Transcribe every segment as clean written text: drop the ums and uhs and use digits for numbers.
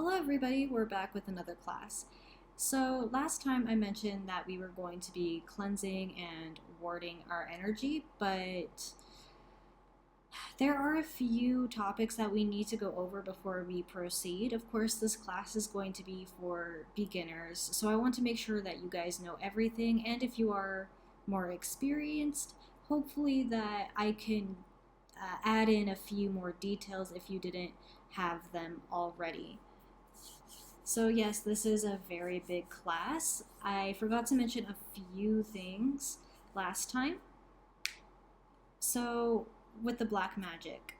Hello everybody, we're back with another class. So last time I mentioned that we were going to be cleansing and warding our energy, but there are a few topics that we need to go over before we proceed. Of course, this class is going to be for beginners, so I want to make sure that you guys know everything, and if you are more experienced, hopefully that I can add in a few more details if you didn't have them already. So yes, this is a very big class. I forgot to mention a few things last time. So with the black magic,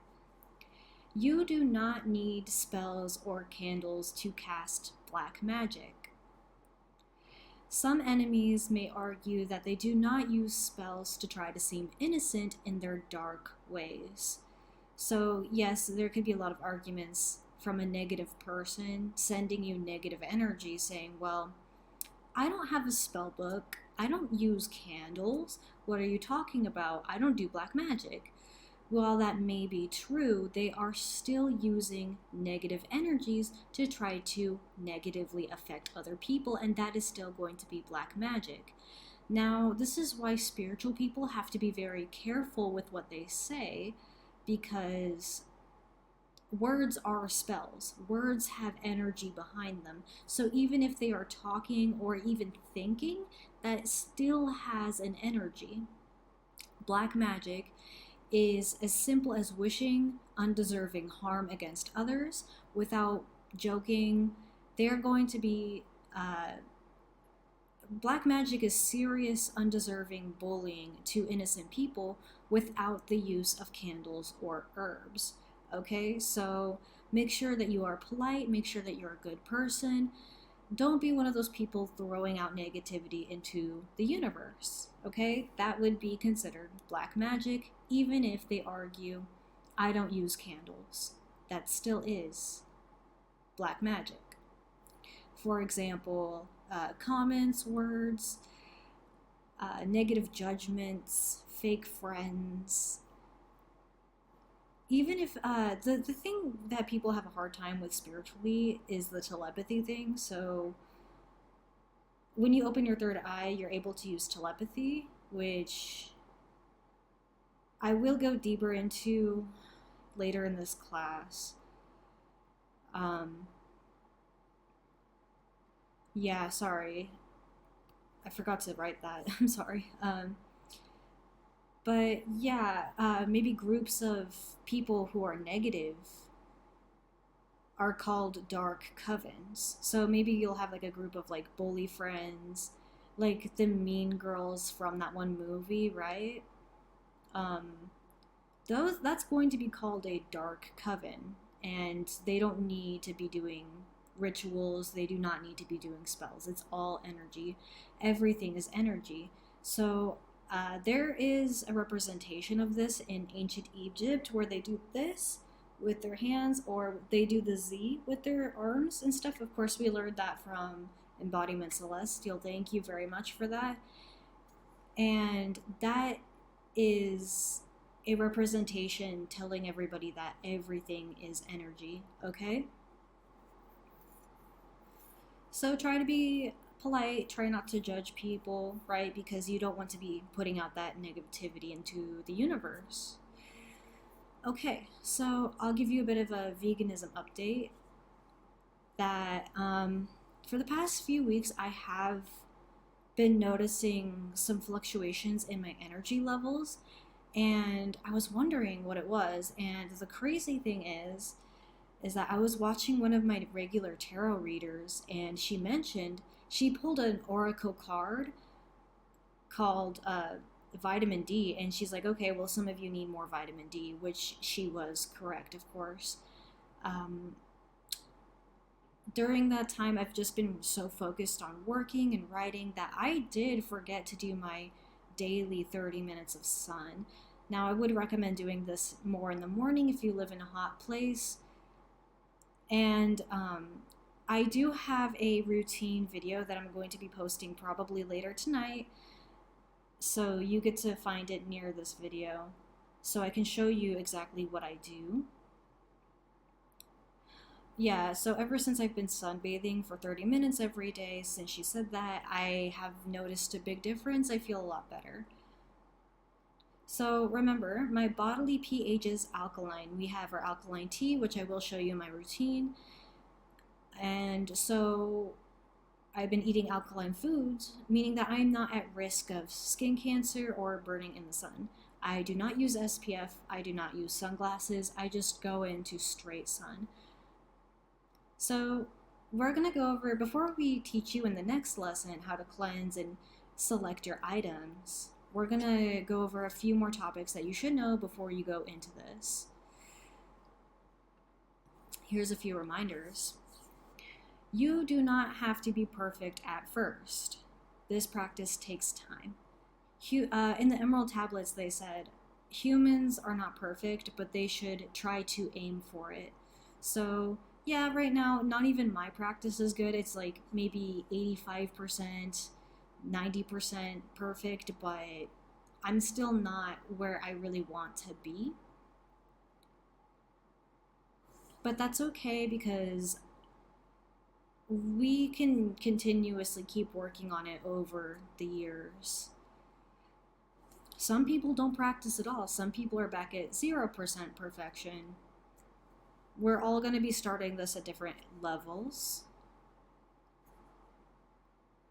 you do not need spells or candles to cast black magic. Some enemies may argue that they do not use spells to try to seem innocent in their dark ways. So yes, there could be a lot of arguments from a negative person sending you negative energy saying, well, I don't have a spell book. I don't use candles. What are you talking about? I don't do black magic. While that may be true, they are still using negative energies to try to negatively affect other people, and that is still going to be black magic. Now, this is why spiritual people have to be very careful with what they say, because words are spells. Words have energy behind them. So even if they are talking or even thinking, that still has an energy. Black magic is as simple as wishing undeserving harm against others without joking. They're going to be black magic is serious, undeserving bullying to innocent people without the use of candles or herbs. Okay, so make sure that you are polite, make sure that you're a good person. Don't be one of those people throwing out negativity into the universe. Okay, that would be considered black magic, even if they argue, I don't use candles. That still is black magic. For example, comments, words, negative judgments, fake friends. Even if the thing that people have a hard time with spiritually is the telepathy thing. So when you open your third eye, you're able to use telepathy, which I will go deeper into later in this class. Yeah, sorry. I forgot to write that. I'm sorry. But yeah, maybe groups of people who are negative are called dark covens. So maybe you'll have like a group of like bully friends, like the mean girls from that one movie, right? Um, that's going to be called a dark coven, and they don't need to be doing rituals. They do not need to be doing spells. It's all energy. Everything is energy. So there is a representation of this in ancient Egypt where they do this with their hands, or they do the Z with their arms and stuff. Of course, we learned that from Embodiment Celestial. Thank you very much for that. And that is a representation telling everybody that everything is energy, okay? So try to be polite, try not to judge people, right? Because you don't want to be putting out that negativity into the universe. Okay, so I'll give you a bit of a veganism update that for the past few weeks I have been noticing some fluctuations in my energy levels, and I was wondering what it was. And the crazy thing is that I was watching one of my regular tarot readers, and she mentioned she pulled an oracle card called vitamin D, and she's like, okay, well, some of you need more vitamin D, which she was correct, of course. Um, During that time, I've just been so focused on working and writing that I did forget to do my daily 30 minutes of sun. Now, I would recommend doing this more in the morning if you live in a hot place. And I do have a routine video that I'm going to be posting probably later tonight. So you get to find it near this video so I can show you exactly what I do. Yeah, so ever since I've been sunbathing for 30 minutes every day, since she said that, I have noticed a big difference. I feel a lot better. So remember, my bodily pH is alkaline. We have our alkaline tea, which I will show you in my routine. And so I've been eating alkaline foods, meaning that I'm not at risk of skin cancer or burning in the sun. I do not use SPF, I do not use sunglasses, I just go into straight sun. So we're going to go over, before we teach you in the next lesson how to cleanse and select your items, we're going to go over a few more topics that you should know before you go into this. Here's a few reminders. You do not have to be perfect at first. This practice takes time. In the Emerald Tablets, they said, humans are not perfect, but they should try to aim for it. So yeah, right now, not even my practice is good. It's like maybe 85%, 90% perfect, but I'm still not where I really want to be. But that's okay, because we can continuously keep working on it over the years. Some people don't practice at all. Some people are back at 0% perfection. We're all going to be starting this at different levels.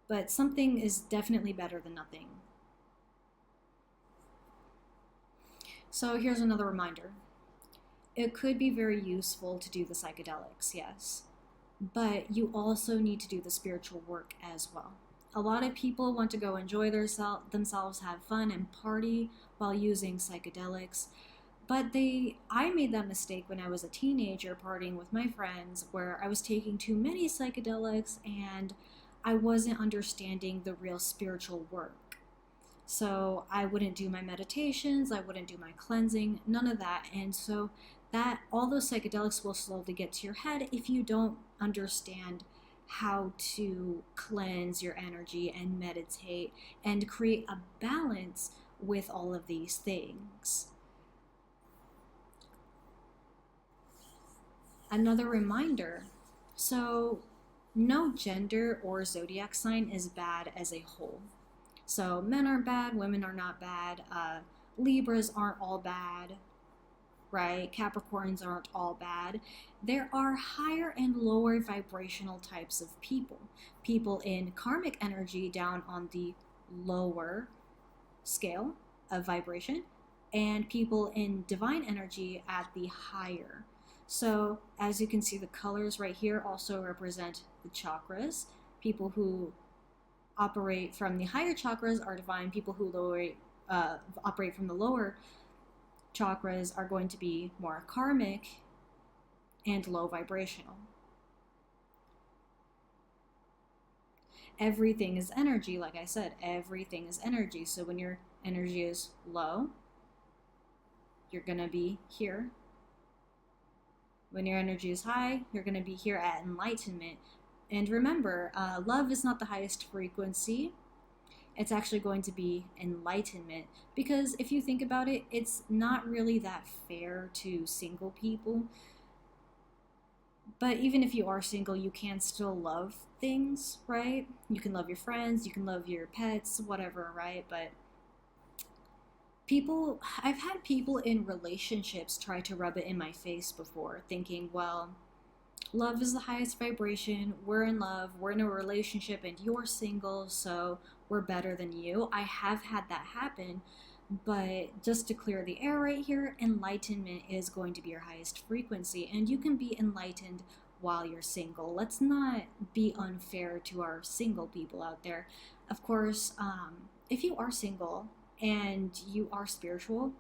But something is definitely better than nothing. So here's another reminder. It could be very useful to do the psychedelics, yes. But you also need to do the spiritual work as well. A lot of people want to go enjoy themselves, have fun, and party while using psychedelics. But I made that mistake when I was a teenager partying with my friends, where I was taking too many psychedelics and I wasn't understanding the real spiritual work. So I wouldn't do my meditations, I wouldn't do my cleansing, none of that. And so that all those psychedelics will slowly get to your head if you don't understand how to cleanse your energy and meditate and create a balance with all of these things. Another reminder, so no gender or zodiac sign is bad as a whole. So men aren't bad, women are not bad, Libras aren't all bad, right? Capricorns aren't all bad. There are higher and lower vibrational types of people. People in karmic energy down on the lower scale of vibration, and people in divine energy at the higher. So as you can see, the colors right here also represent the chakras. People who operate from the higher chakras are divine. People who operate from the lower chakras are going to be more karmic and low vibrational. Everything is energy, like I said, everything is energy. So when your energy is low, you're going to be here. When your energy is high, you're going to be here at enlightenment. And remember, love is not the highest frequency. It's actually going to be enlightenment. Because if you think about it, it's not really that fair to single people. But even if you are single, you can still love things, right? You can love your friends, you can love your pets, whatever, right? But I've had people in relationships try to rub it in my face before, thinking, well, love is the highest vibration, we're in love, we're in a relationship, and you're single, so we're better than you. I have had that happen, but just to clear the air right here, enlightenment is going to be your highest frequency, and you can be enlightened while you're single. Let's not be unfair to our single people out there. Of course, if you are single and you are spiritual,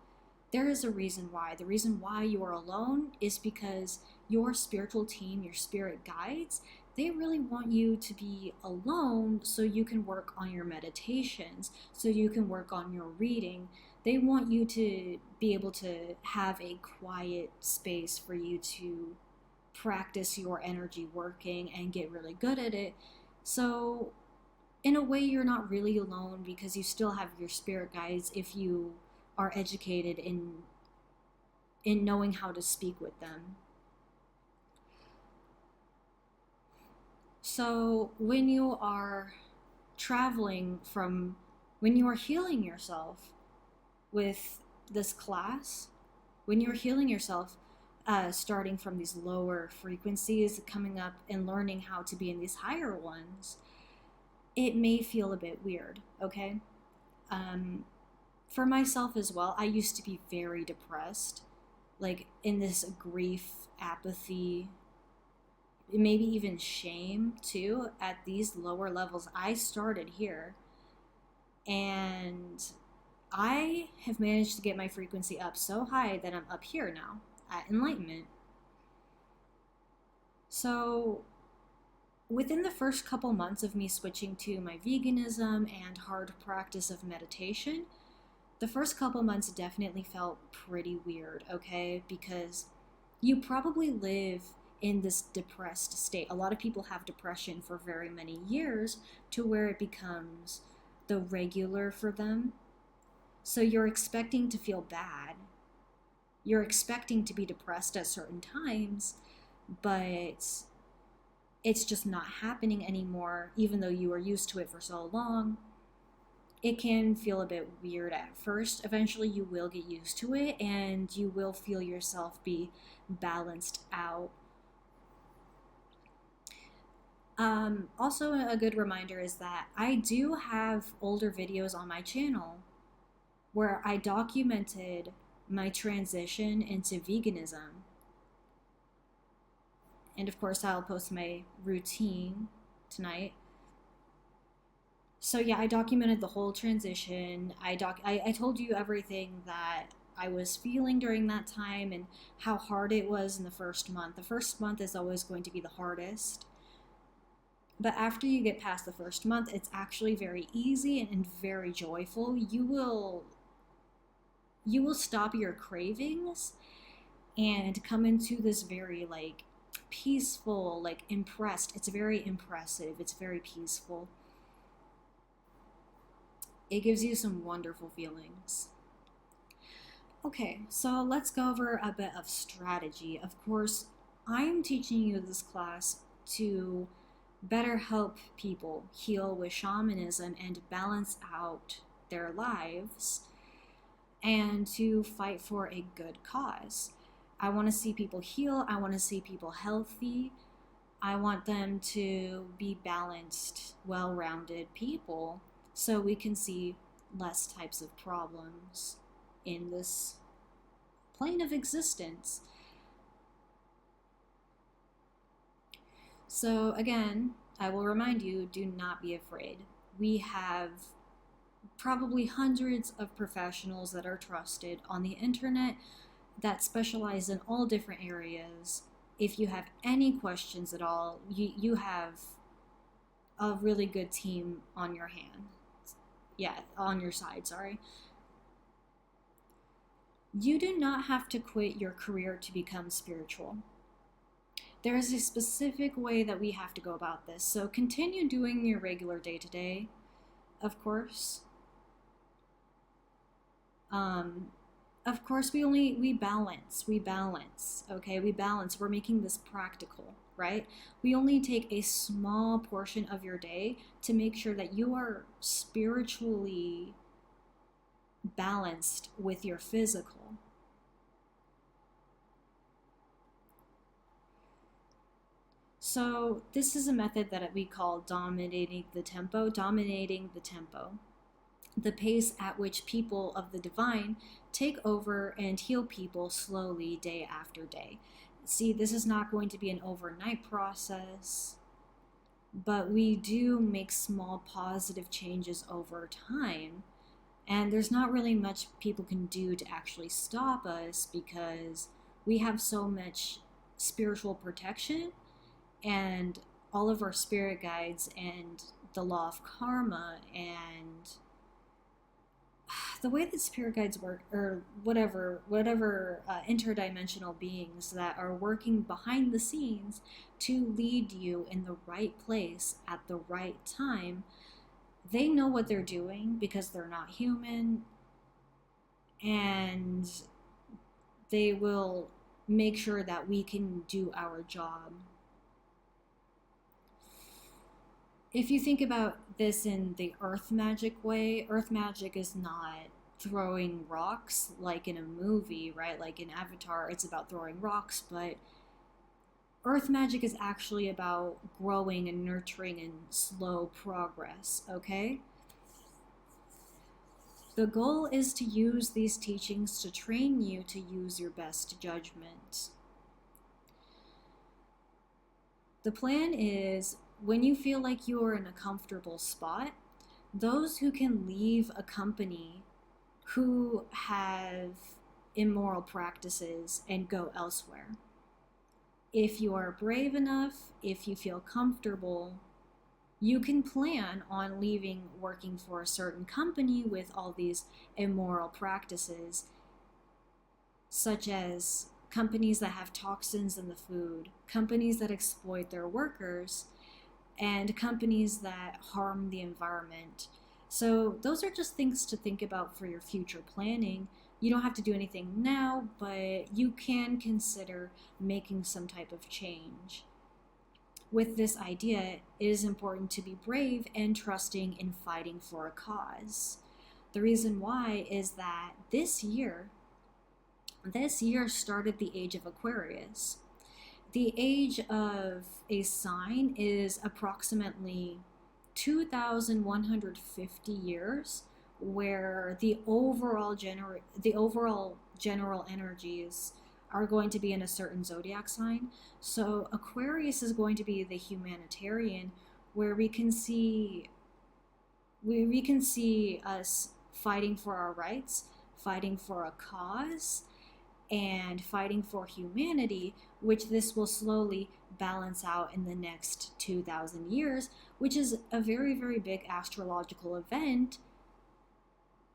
there is a reason why. The reason why you are alone is because your spiritual team, your spirit guides, they really want you to be alone so you can work on your meditations, so you can work on your reading. They want you to be able to have a quiet space for you to practice your energy working and get really good at it. So in a way, you're not really alone, because you still have your spirit guides if you are educated in knowing how to speak with them. So when you are traveling from, when you are healing yourself with this class, when you're healing yourself, starting from these lower frequencies, coming up and learning how to be in these higher ones, it may feel a bit weird, okay? Um, for myself as well, I used to be very depressed, like in this grief, apathy, maybe even shame too at these lower levels. I started here, and I have managed to get my frequency up so high that I'm up here now at enlightenment. So, within the first couple months of me switching to my veganism and hard practice of meditation, the first couple months definitely felt pretty weird, okay? Because you probably live in this depressed state. A lot of people have depression for very many years to where it becomes the regular for them. So you're expecting to feel bad. You're expecting to be depressed at certain times, but it's just not happening anymore, even though you were used to it for so long. It can feel a bit weird at first. Eventually, you will get used to it and you will feel yourself be balanced out. Also, a good reminder is that I do have older videos on my channel where I documented my transition into veganism. And of course, I'll post my routine tonight. So yeah, I documented the whole transition. I told you everything that I was feeling during that time and how hard it was in the first month. The first month is always going to be the hardest. But after you get past the first month, it's actually very easy and very joyful. You will stop your cravings and come into this very like peaceful, like impressed. It's very impressive. It's very peaceful. It gives you some wonderful feelings. Okay, so let's go over a bit of strategy. Of course, I'm teaching you this class to better help people heal with shamanism and balance out their lives and to fight for a good cause. I want to see people heal. I want to see people healthy. I want them to be balanced, well rounded people so we can see less types of problems in this plane of existence. So, again, I will remind you, do not be afraid. We have probably hundreds of professionals that are trusted on the internet that specialize in all different areas. If you have any questions at all, you have a really good team on your hand. Yeah, on your side, sorry. You do not have to quit your career to become spiritual. There is a specific way that we have to go about this. So continue doing your regular day-to-day, of course. Of course, we balance, okay? We balance. We're making this practical, right? We only take a small portion of your day to make sure that you are spiritually balanced with your physical. So this is a method that we call dominating the tempo, the pace at which people of the divine take over and heal people slowly day after day. See, this is not going to be an overnight process, but we do make small positive changes over time. And there's not really much people can do to actually stop us because we have so much spiritual protection and all of our spirit guides and the law of karma and the way that spirit guides work, or whatever interdimensional beings that are working behind the scenes to lead you in the right place at the right time, they know what they're doing because they're not human, and they will make sure that we can do our job. If you think about this in the earth magic way, earth magic is not throwing rocks like in a movie, right? Like in Avatar, it's about throwing rocks, but earth magic is actually about growing and nurturing and slow progress, okay? The goal is to use these teachings to train you to use your best judgment. The plan is when you feel like you are in a comfortable spot, those who can leave a company who have immoral practices and go elsewhere. If you are brave enough, if you feel comfortable, you can plan on leaving working for a certain company with all these immoral practices, such as companies that have toxins in the food, companies that exploit their workers, and companies that harm the environment. So, those are just things to think about for your future planning. You don't have to do anything now, but you can consider making some type of change. With this idea, it is important to be brave and trusting in fighting for a cause. The reason why is that this year started the age of Aquarius. The age of a sign is approximately 2,150 years, where the overall general energies are going to be in a certain zodiac sign. So Aquarius is going to be the humanitarian, where we can see us fighting for our rights, fighting for a cause, and fighting for humanity, which this will slowly balance out in the next 2,000 years, which is a very, very big astrological event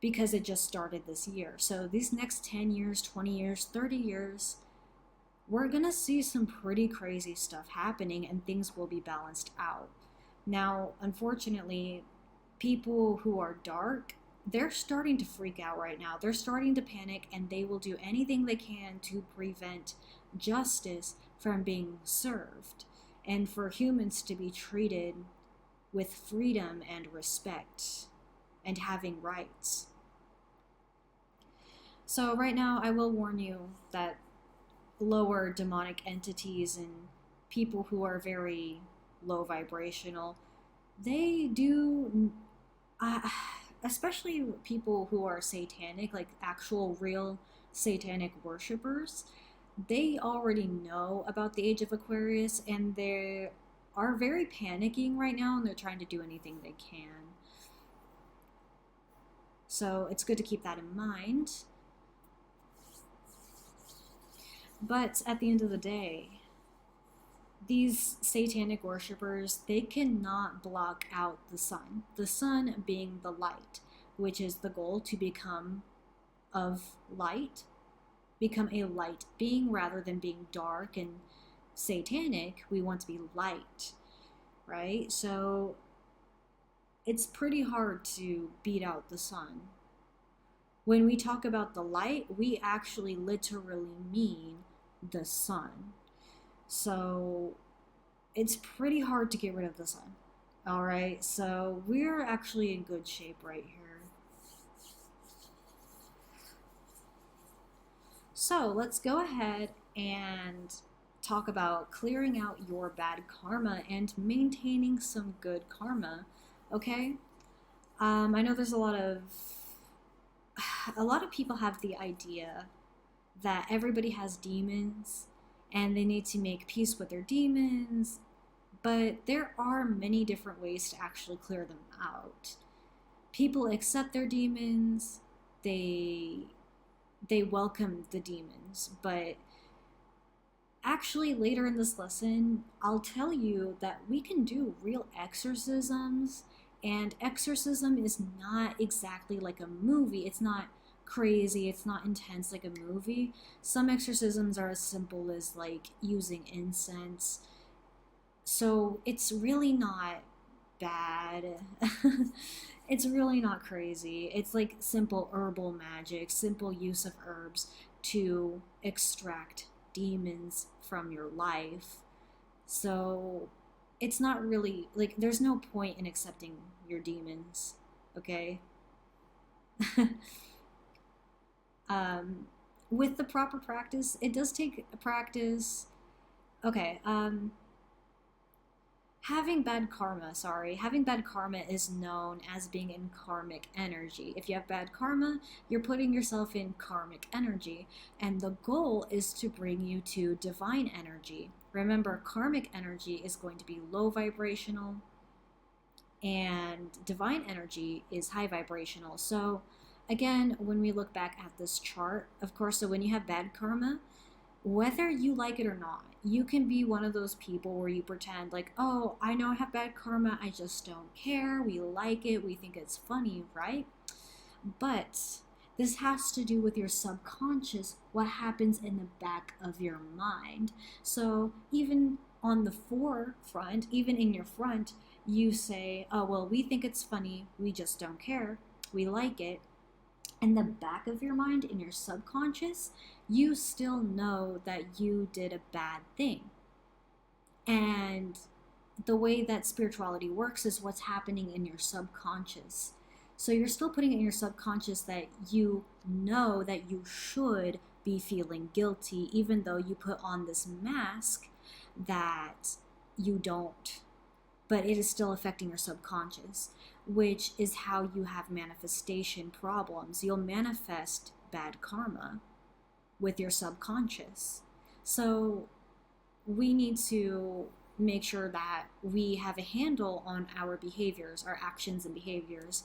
because it just started this year. So these next 10 years, 20 years, 30 years, we're going to see some pretty crazy stuff happening and things will be balanced out. Now, unfortunately, people who are dark, they're starting to freak out right now. They're starting to panic and they will do anything they can to prevent justice from being served and for humans to be treated with freedom and respect and having rights. So, right now, I will warn you that lower demonic entities and people who are very low vibrational, they do, especially people who are satanic, like actual real satanic worshippers, they already know about the age of Aquarius and they are very panicking right now and they're trying to do anything they can. So it's good to keep that in mind. But at the end of the day, these satanic worshippers, they cannot block out the sun being the light, which is the goal to become of light, become a light being rather than being dark and satanic. We want to be light, right? So it's pretty hard to beat out the sun. When we talk about the light, we actually literally mean the sun. So it's pretty hard to get rid of the sun. All right, so we're actually in good shape right here. So let's go ahead and talk about clearing out your bad karma and maintaining some good karma. Okay, I know there's a lot of people have the idea that everybody has demons and they need to make peace with their demons, but there are many different ways to actually clear them out. People accept their demons, they welcome the demons, but actually later in this lesson, I'll tell you that we can do real exorcisms, and exorcism is not exactly like a movie. It's not crazy, it's not intense like a movie. Some exorcisms are as simple as like using incense. So it's really not bad. It's really not crazy. It's like simple herbal magic, simple use of herbs to extract demons from your life. So it's not really like there's no point in accepting your demons, okay? um, with the proper practice, it does take practice. Okay, having bad karma is known as being in karmic energy. If you have bad karma, you're putting yourself in karmic energy, and the goal is to bring you to divine energy. Remember, karmic energy is going to be low vibrational, and divine energy is high vibrational. So, again, when we look back at this chart, of course, so when you have bad karma, whether you like it or not, you can be one of those people where you pretend like, oh, I know I have bad karma, I just don't care. We like it, we think it's funny, right? But this has to do with your subconscious, what happens in the back of your mind. So even on the forefront, even in your front, you say, oh, well, we think it's funny, we just don't care, we like it. In the back of your mind, in your subconscious, you still know that you did a bad thing. And the way that spirituality works is what's happening in your subconscious. So you're still putting it in your subconscious that you know that you should be feeling guilty, even though you put on this mask that you don't. But it is still affecting your subconscious, which is how you have manifestation problems. You'll manifest bad karma with your subconscious. So we need to make sure that we have a handle on our behaviors, our actions and behaviors.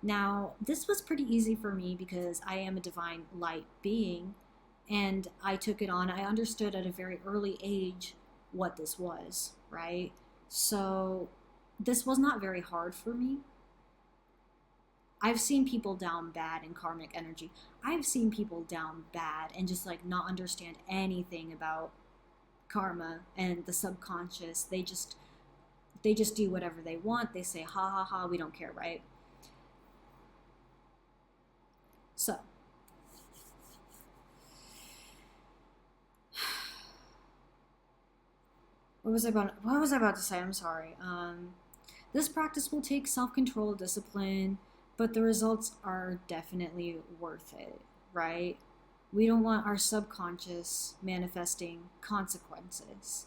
Now, this was pretty easy for me because I am a divine light being, and I took it on. I understood at a very early age what this was, right? So this was not very hard for me. I've seen people down bad in karmic energy. I've seen people down bad and just like not understand anything about karma and the subconscious. They just do whatever they want. They say ha ha ha, we don't care, right? So what was I about to say? I'm sorry. This practice will take self-control, discipline, but the results are definitely worth it, right? We don't want our subconscious manifesting consequences.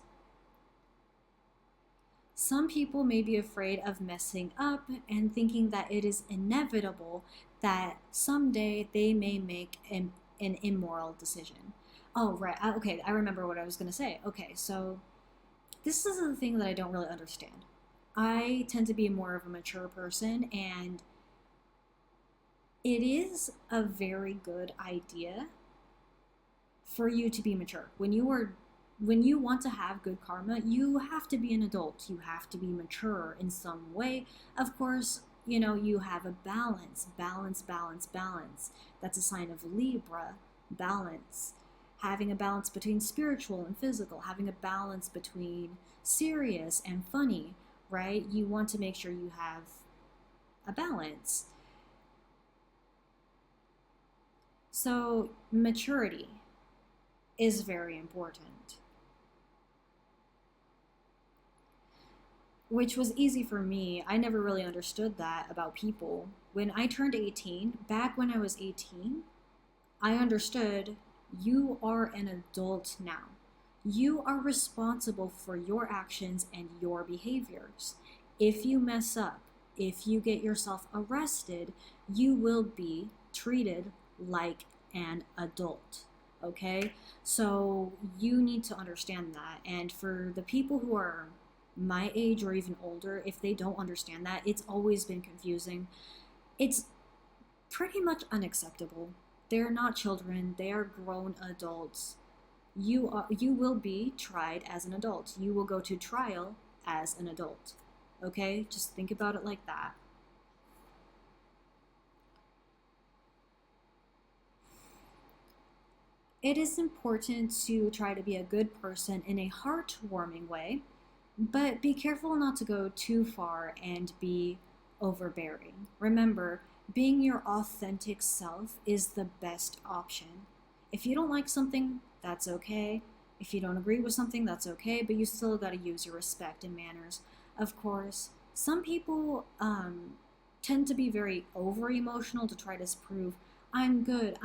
Some people may be afraid of messing up and thinking that it is inevitable that someday they may make an immoral decision. Oh, right. Okay, I remember what I was going to say. Okay, so this is the thing that I don't really understand. I tend to be more of a mature person, and it is a very good idea for you to be mature. When you want to have good karma, you have to be an adult. You have to be mature in some way. Of course, you have a balance. That's a sign of Libra, balance. Having a balance between spiritual and physical, having a balance between serious and funny, right? You want to make sure you have a balance. So maturity is very important, which was easy for me. I never really understood that about people. When I turned 18, back when I was 18, I understood you are an adult now. You are responsible for your actions and your behaviors. If you mess up, if you get yourself arrested, you will be treated like an adult. Okay? So you need to understand that. And for the people who are my age or even older, if they don't understand that, it's always been confusing. It's pretty much unacceptable. They're not children, they are grown adults. You will be tried as an adult. You will go to trial as an adult. Okay? Just think about it like that. It is important to try to be a good person in a heartwarming way, but be careful not to go too far and be overbearing. Remember, being your authentic self is the best option. If you don't like something, that's okay. If you don't agree with something, that's okay, but you still got to use your respect and manners. Of course, some people tend to be very over emotional to try to prove, I'm good,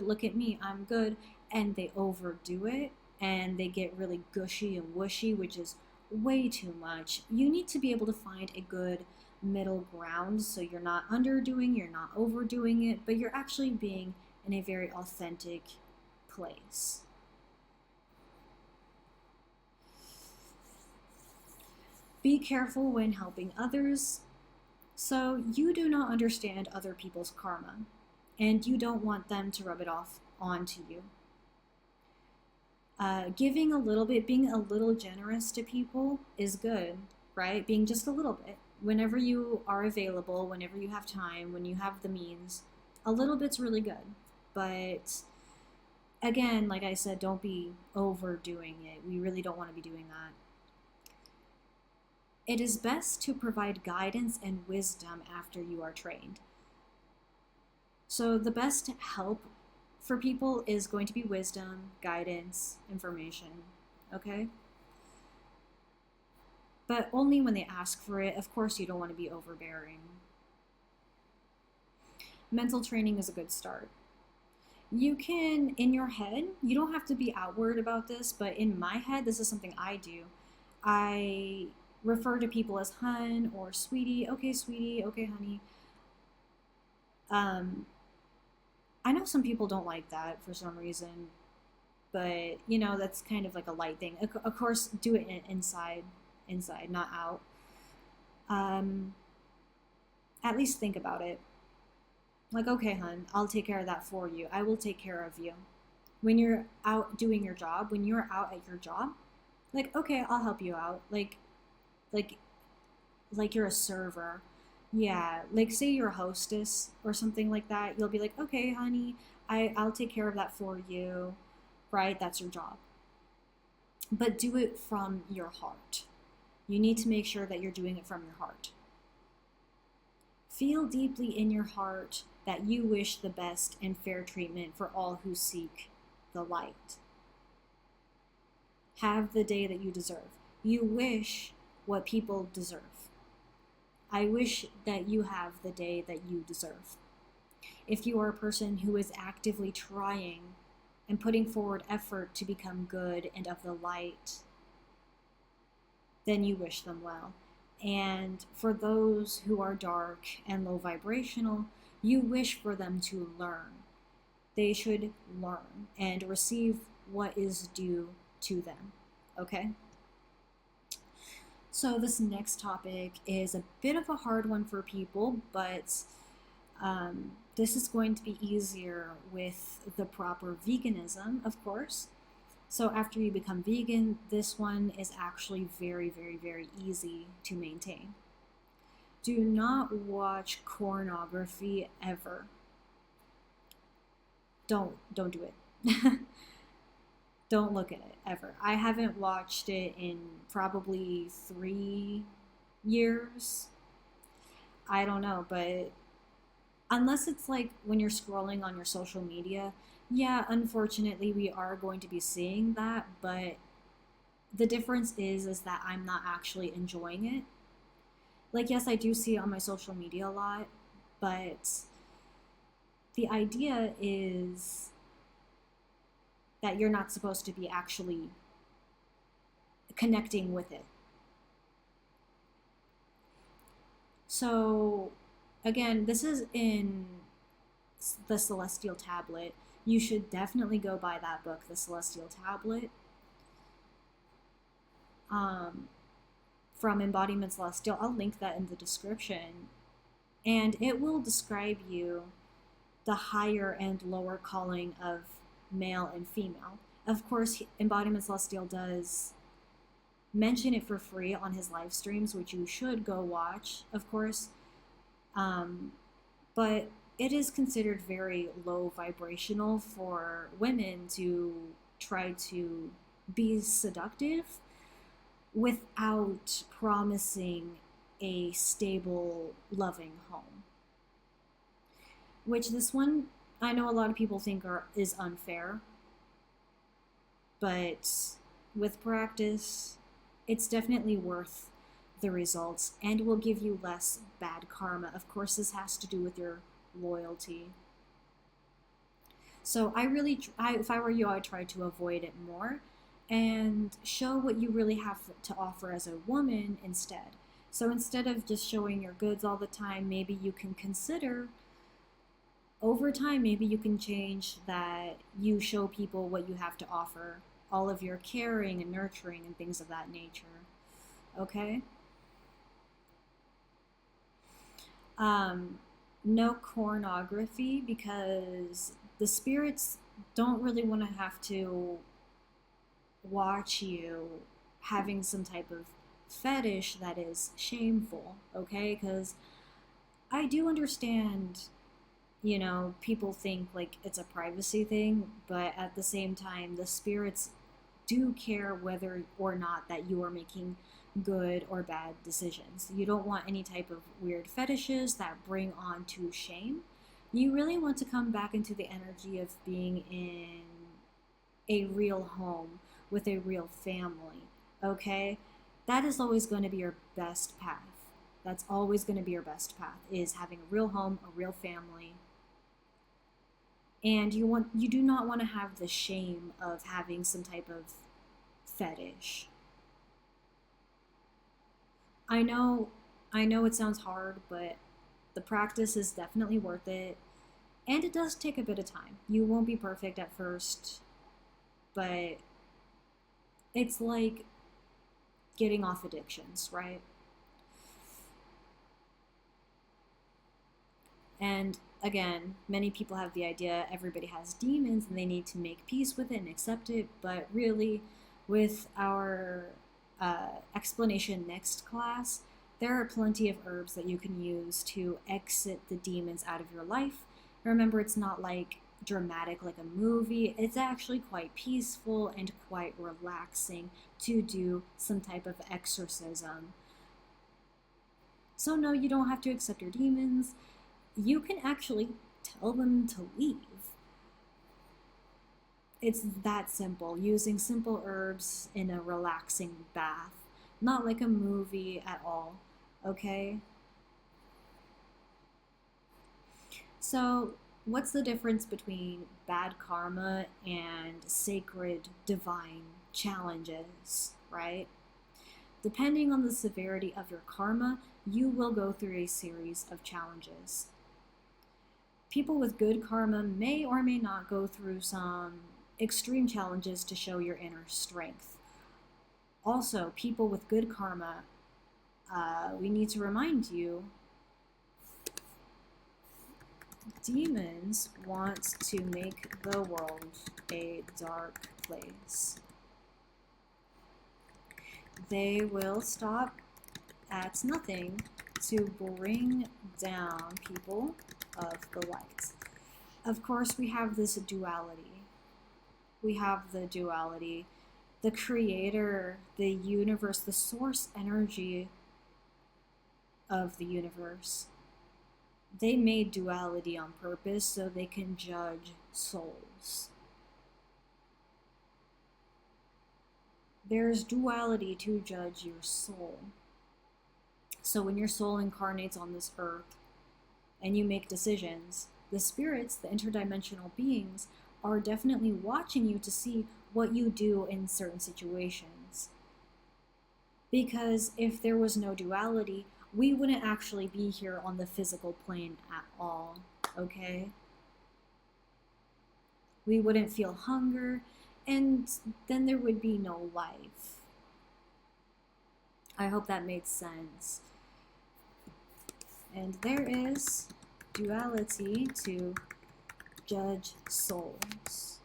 look at me, I'm good, and they overdo it and they get really gushy and whooshy, which is way too much. You need to be able to find a good middle ground so you're not underdoing, you're not overdoing it, but you're actually being in a very authentic place. Be careful when helping others. So, you do not understand other people's karma, and you don't want them to rub it off onto you. Giving a little bit, being a little generous to people is good, right? Being just a little bit. Whenever you are available, whenever you have time, when you have the means, a little bit's really good. But again, like I said, don't be overdoing it. We really don't want to be doing that. It is best to provide guidance and wisdom after you are trained. So, the best help for people is going to be wisdom, guidance, information, okay? But only when they ask for it. Of course, you don't want to be overbearing. Mental training is a good start. You can, in your head, you don't have to be outward about this, but in my head, this is something I do. I refer to people as hun or sweetie, okay, honey. I know some people don't like that for some reason, but that's kind of like a light thing. Of course, do it inside, not out. Um, at least think about it. Like, okay, hun, I'll take care of that for you. I will take care of you. When you're out doing your job, when you're out at your job, like, okay, I'll help you out. Like, like you're a server. Yeah, like say you're a hostess or something like that. You'll be like, okay, honey, I'll take care of that for you, right? That's your job. But do it from your heart. You need to make sure that you're doing it from your heart. Feel deeply in your heart that you wish the best and fair treatment for all who seek the light. Have the day that you deserve. You wish what people deserve. I wish that you have the day that you deserve. If you are a person who is actively trying and putting forward effort to become good and of the light, then you wish them well. And for those who are dark and low vibrational, you wish for them to learn. They should learn and receive what is due to them. Okay? So this next topic is a bit of a hard one for people, but this is going to be easier with the proper veganism, of course. So after you become vegan, this one is actually very, very, very easy to maintain. Do not watch pornography ever. Don't do it. Don't look at it ever. I haven't watched it in probably 3 years. I don't know, but unless it's like when you're scrolling on your social media, yeah, unfortunately we are going to be seeing that, but the difference is that I'm not actually enjoying it. Like, yes, I do see it on my social media a lot, but the idea is that you're not supposed to be actually connecting with it. So, again, this is in the Celestial Tablet. You should definitely go buy that book, The Celestial Tablet, from Embodiment Celestial. I'll link that in the description. And it will describe you the higher and lower calling of male and female. Of course, Embodiment Celestial does mention it for free on his live streams, which you should go watch, of course. But it is considered very low vibrational for women to try to be seductive without promising a stable, loving home. Which this one, I know a lot of people think is unfair, but with practice, it's definitely worth the results and will give you less bad karma. Of course, this has to do with your loyalty. So if I were you, I'd try to avoid it more and show what you really have to offer as a woman instead. So instead of just showing your goods all the time, maybe you can consider over time, maybe you can change that you show people what you have to offer, all of your caring and nurturing and things of that nature. Okay? No pornography because the spirits don't really want to have to watch you having some type of fetish that is shameful, okay? Because I do understand, people think like it's a privacy thing, but at the same time, the spirits do care whether or not that you are making good or bad decisions. You don't want any type of weird fetishes that bring on to shame. You really want to come back into the energy of being in a real home with a real family, okay? That is always going to be your best path. That's always going to be your best path, is having a real home, a real family. And you do not want to have the shame of having some type of fetish. I know it sounds hard, but the practice is definitely worth it. And it does take a bit of time. You won't be perfect at first, but it's like getting off addictions, right? And again, many people have the idea everybody has demons and they need to make peace with it and accept it, but really, with our explanation next class, there are plenty of herbs that you can use to exit the demons out of your life. Remember, it's not like dramatic like a movie. It's actually quite peaceful and quite relaxing to do some type of exorcism. So no, you don't have to accept your demons. You can actually tell them to leave. It's that simple, using simple herbs in a relaxing bath. Not like a movie at all, okay? So, what's the difference between bad karma and sacred divine challenges, right? Depending on the severity of your karma, you will go through a series of challenges. People with good karma may or may not go through some extreme challenges to show your inner strength. Also, people with good karma, we need to remind you, demons want to make the world a dark place. They will stop at nothing to bring down people of the light. Of course, we have this duality. The creator, the universe, the source energy of the universe. They made duality on purpose so they can judge souls. There's duality to judge your soul. So when your soul incarnates on this earth and you make decisions, the spirits, the interdimensional beings, are definitely watching you to see what you do in certain situations. Because if there was no duality, we wouldn't actually be here on the physical plane at all, okay? We wouldn't feel hunger, and then there would be no life. I hope that made sense. And there is duality to judge souls.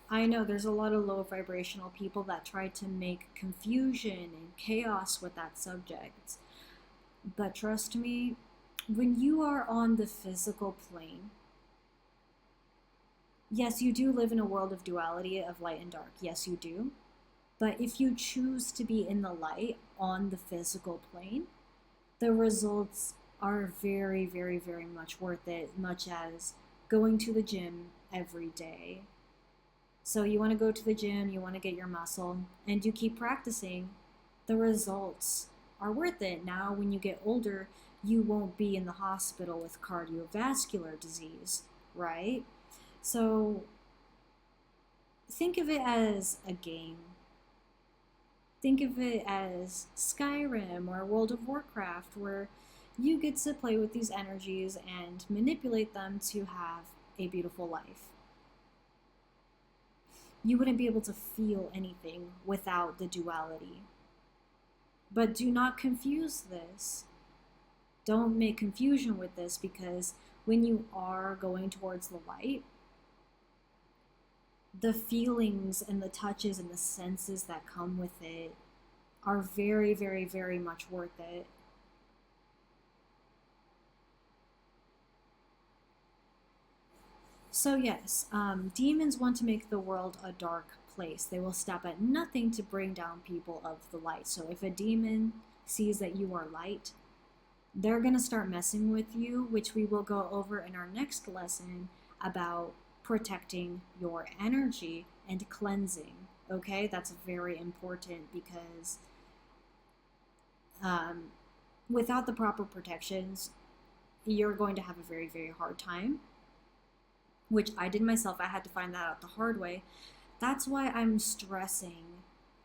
I know there's a lot of low vibrational people that try to make confusion and chaos with that subject. But trust me, when you are on the physical plane, yes, you do live in a world of duality, of light and dark. Yes, you do. But if you choose to be in the light on the physical plane, the results are very, very, very much worth it, much as going to the gym every day. So you want to go to the gym, you want to get your muscle, and you keep practicing, the results are worth it. Now, when you get older, you won't be in the hospital with cardiovascular disease, right? So think of it as a game. Think of it as Skyrim or World of Warcraft, where you get to play with these energies and manipulate them to have a beautiful life. You wouldn't be able to feel anything without the duality. But do not confuse this. Don't make confusion with this, because when you are going towards the light, the feelings and the touches and the senses that come with it are very, very, very much worth it. So yes, demons want to make the world a dark place. They will stop at nothing to bring down people of the light. So if a demon sees that you are light, they're going to start messing with you, which we will go over in our next lesson about protecting your energy and cleansing. Okay, that's very important, because without the proper protections, you're going to have a very, very hard time, which I did myself. I had to find that out the hard way. That's why I'm stressing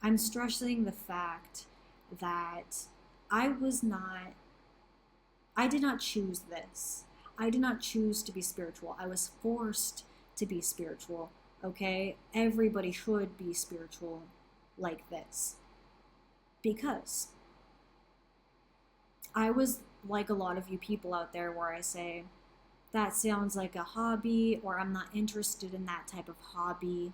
the fact that I did not choose this. I did not choose to be spiritual. I was forced to be spiritual, okay? Everybody should be spiritual like this. Because I was like a lot of you people out there, where I say, that sounds like a hobby, or I'm not interested in that type of hobby.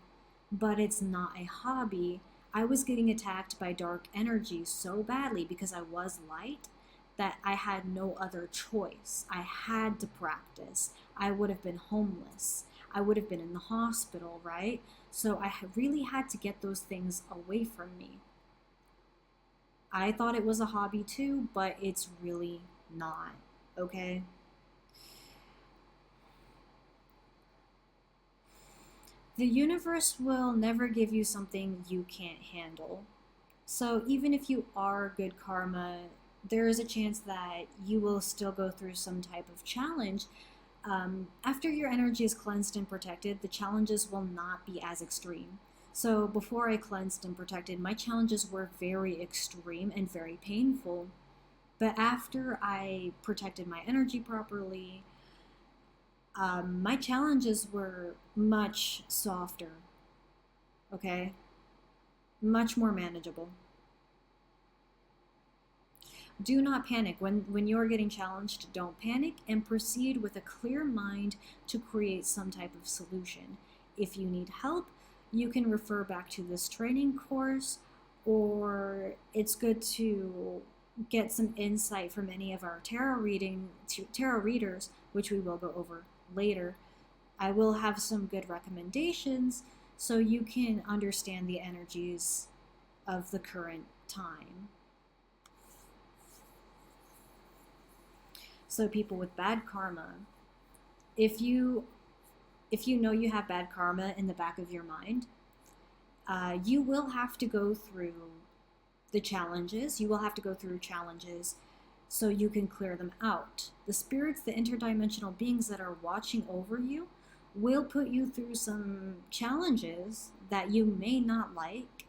But it's not a hobby. I was getting attacked by dark energy so badly because I was light, that I had no other choice. I had to practice. I would have been homeless. I would have been in the hospital, right? So I really had to get those things away from me. I thought it was a hobby too, but it's really not, okay? The universe will never give you something you can't handle. So even if you are good karma, there is a chance that you will still go through some type of challenge. After your energy is cleansed and protected, the challenges will not be as extreme. So before I cleansed and protected, my challenges were very extreme and very painful. But after I protected my energy properly, my challenges were much softer, okay? Much more manageable. Do not panic. When you're getting challenged, don't panic, and proceed with a clear mind to create some type of solution. If you need help, you can refer back to this training course, or it's good to get some insight from any of our tarot readers, which we will go over later. I will have some good recommendations so you can understand the energies of the current time. So people with bad karma, if you know you have bad karma in the back of your mind, you will have to go through the challenges. You will have to go through challenges so you can clear them out. The spirits, the interdimensional beings that are watching over you, will put you through some challenges that you may not like,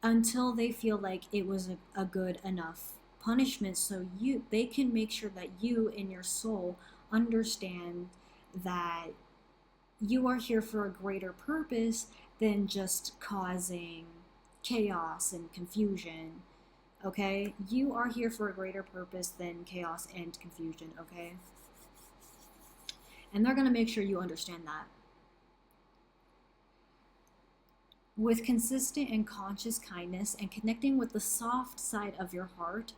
until they feel like it was a good enough punishment, so they can make sure that you in your soul understand that you are here for a greater purpose than just causing chaos and confusion. Okay, you are here for a greater purpose than chaos and confusion, okay? And they're going to make sure you understand that. With consistent and conscious kindness and connecting with the soft side of your heart,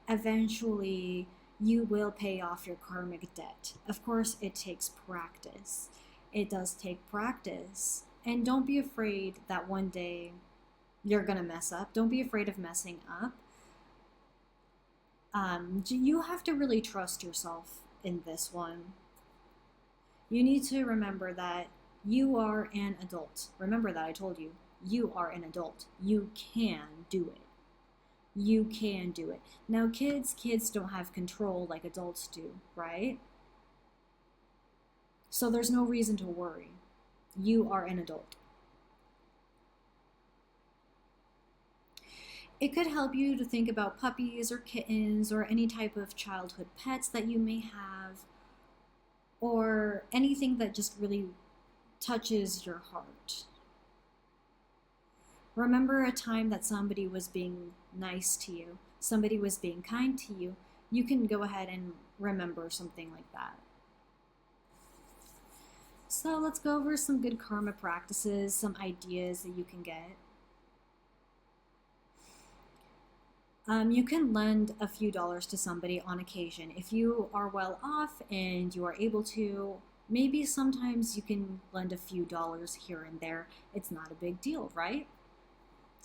eventually you will pay off your karmic debt. Of course, it takes practice. It does take practice. And don't be afraid that one day You're going to mess up. Don't be afraid of messing up. You have to really trust yourself in this one. You need to remember that you are an adult. Remember that I told you. You are an adult. You can do it. You can do it. Now, kids don't have control like adults do, right? So there's no reason to worry. You are an adult. It could help you to think about puppies or kittens or any type of childhood pets that you may have, or anything that just really touches your heart. Remember a time that somebody was being nice to you, somebody was being kind to you. You can go ahead and remember something like that. So let's go over some good karma practices, some ideas that you can get. You can lend a few dollars to somebody on occasion. If you are well off and you are able to, maybe sometimes you can lend a few dollars here and there. It's not a big deal, right?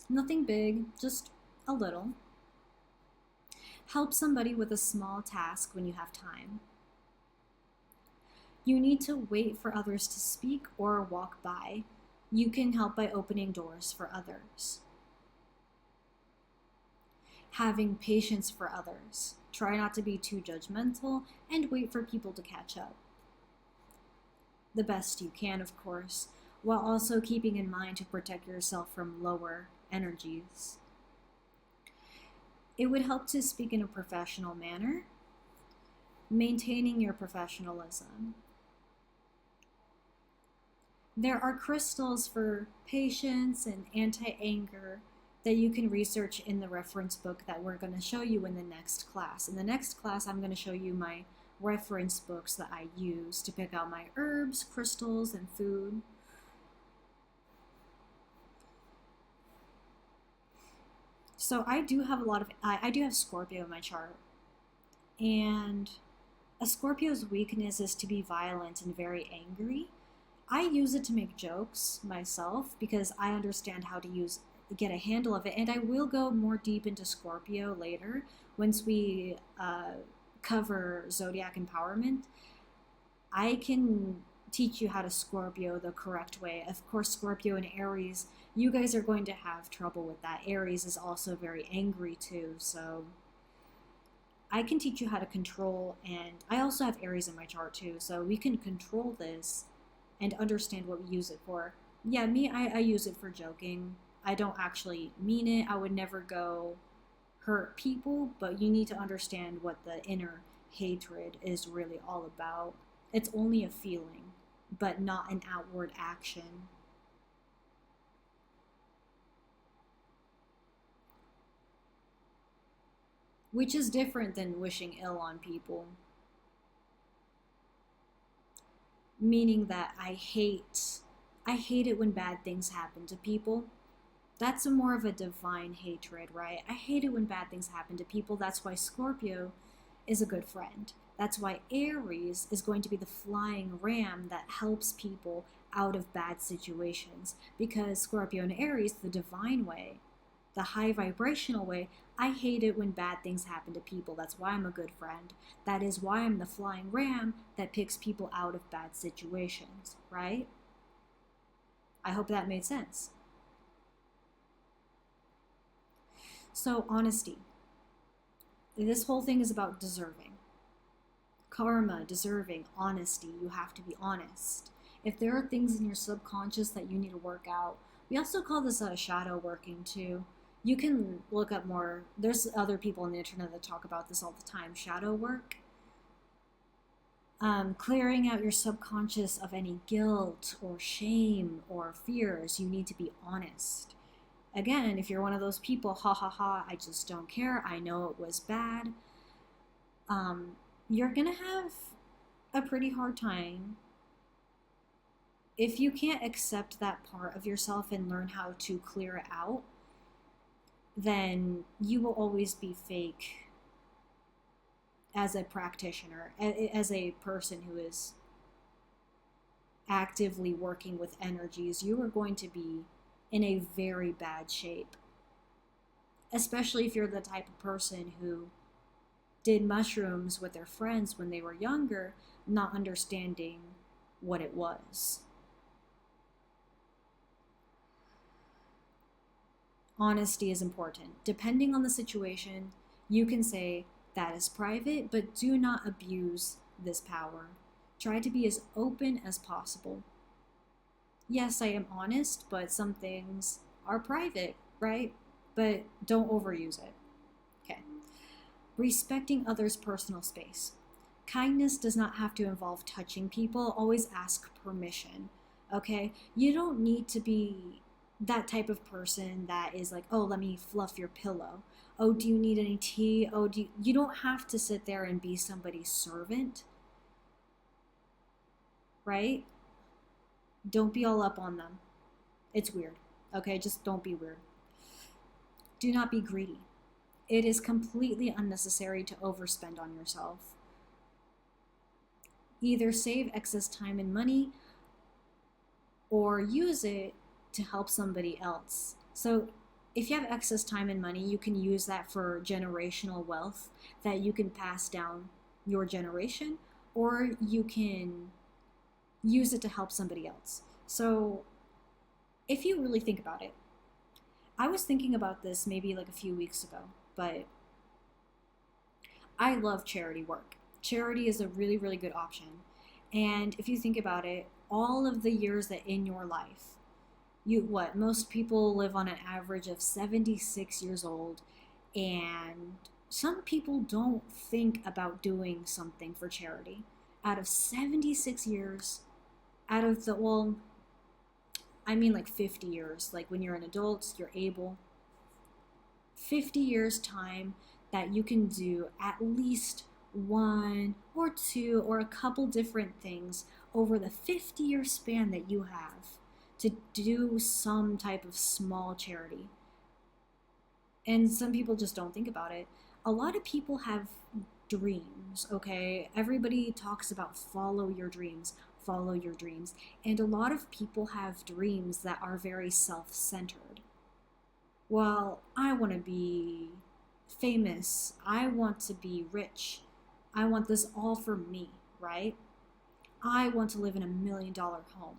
Nothing big, just a little. Help somebody with a small task when you have time. You need to wait for others to speak or walk by. You can help by opening doors for others. Having patience for others. Try not to be too judgmental and wait for people to catch up. The best you can, of course, while also keeping in mind to protect yourself from lower energies. It would help to speak in a professional manner, maintaining your professionalism. There are crystals for patience and anti-anger that you can research in the reference book that we're going to show you in the next class. In the next class, I'm going to show you my reference books that I use to pick out my herbs, crystals, and food. So I do have I do have Scorpio in my chart. And a Scorpio's weakness is to be violent and very angry. I use it to make jokes myself because I understand how to get a handle of it, and I will go more deep into Scorpio later once we cover zodiac empowerment. I can teach you how to Scorpio the correct way. Of course, Scorpio and Aries, you guys are going to have trouble with that. Aries is also very angry too, so I can teach you how to control, and I also have Aries in my chart too, so we can control this and understand what we use it for. Yeah, I use it for joking. I don't actually mean it. I would never go hurt people, but you need to understand what the inner hatred is really all about. It's only a feeling, but not an outward action. Which is different than wishing ill on people. Meaning that I hate it when bad things happen to people. That's more of a divine hatred, right? I hate it when bad things happen to people. That's why Scorpio is a good friend. That's why Aries is going to be the flying ram that helps people out of bad situations. Because Scorpio and Aries, the divine way, the high vibrational way, I hate it when bad things happen to people. That's why I'm a good friend. That is why I'm the flying ram that picks people out of bad situations, right? I hope that made sense. So, honesty. This whole thing is about deserving. Karma, deserving, honesty. You have to be honest. If there are things in your subconscious that you need to work out, we also call this shadow working too. You can look up more. There's other people on the internet that talk about this all the time. Shadow work. Clearing out your subconscious of any guilt or shame or fears. You need to be honest. Again, if you're one of those people, ha ha ha, I just don't care, I know it was bad, you're gonna have a pretty hard time. If you can't accept that part of yourself and learn how to clear it out, then you will always be fake as a practitioner, as a person who is actively working with energies. You are going to be in a very bad shape, especially if you're the type of person who did mushrooms with their friends when they were younger, not understanding what it was. Honesty is important. Depending on the situation, you can say that is private, but do not abuse this power. Try to be as open as possible. Yes, I am honest, but some things are private, right? But don't overuse it. Okay. Respecting others' personal space. Kindness does not have to involve touching people. Always ask permission. Okay? You don't need to be that type of person that is like, oh, let me fluff your pillow. Oh, do you need any tea? Oh, you don't have to sit there and be somebody's servant, right? Don't be all up on them. It's weird. Okay, just don't be weird. Do not be greedy. It is completely unnecessary to overspend on yourself. Either save excess time and money or use it to help somebody else. So if you have excess time and money, you can use that for generational wealth that you can pass down your generation, or you can use it to help somebody else. So if you really think about it, I was thinking about this maybe like a few weeks ago, but I love charity work. Charity is a really, really good option. And if you think about it, all of the years that in your life, most people live on an average of 76 years old, and some people don't think about doing something for charity. Out of 76 years, out of the, well, I mean like 50 years, like when you're an adult, you're able, 50 years time that you can do at least one or two or a couple different things over the 50-year span that you have to do some type of small charity. And some people just don't think about it. A lot of people have dreams, okay? Everybody talks about follow your dreams, follow your dreams. And a lot of people have dreams that are very self-centered. Well, I want to be famous. I want to be rich. I want this all for me, right? I want to live in $1 million home.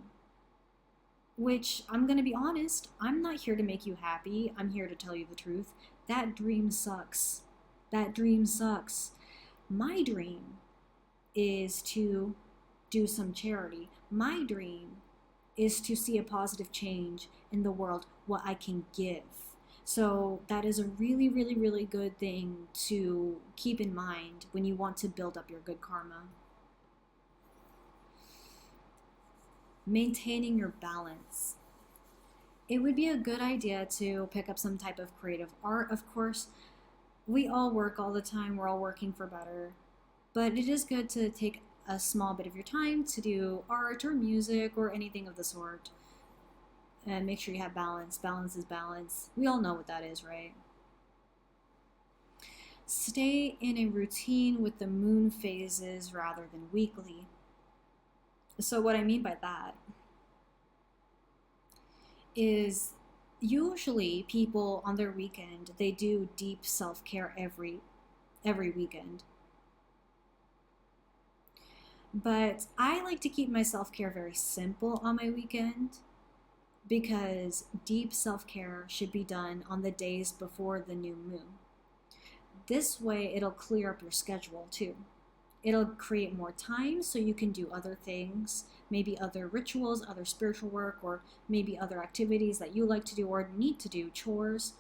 Which, I'm going to be honest, I'm not here to make you happy. I'm here to tell you the truth. That dream sucks. That dream sucks. My dream is to do some charity. My dream is to see a positive change in the world, what I can give. So that is a really, really, really good thing to keep in mind when you want to build up your good karma. Maintaining your balance. It would be a good idea to pick up some type of creative art, of course. We all work all the time, we're all working for better. But it is good to take a small bit of your time to do art or music or anything of the sort. And make sure you have balance. Balance is balance. We all know what that is, right? Stay in a routine with the moon phases rather than weekly. So what I mean by that is usually people on their weekend, they do deep self-care every weekend. But I like to keep my self-care very simple on my weekend, because deep self-care should be done on the days before the new moon. This way it'll clear up your schedule too. It'll create more time so you can do other things, maybe other rituals, other spiritual work, or maybe other activities that you like to do or need to do, chores.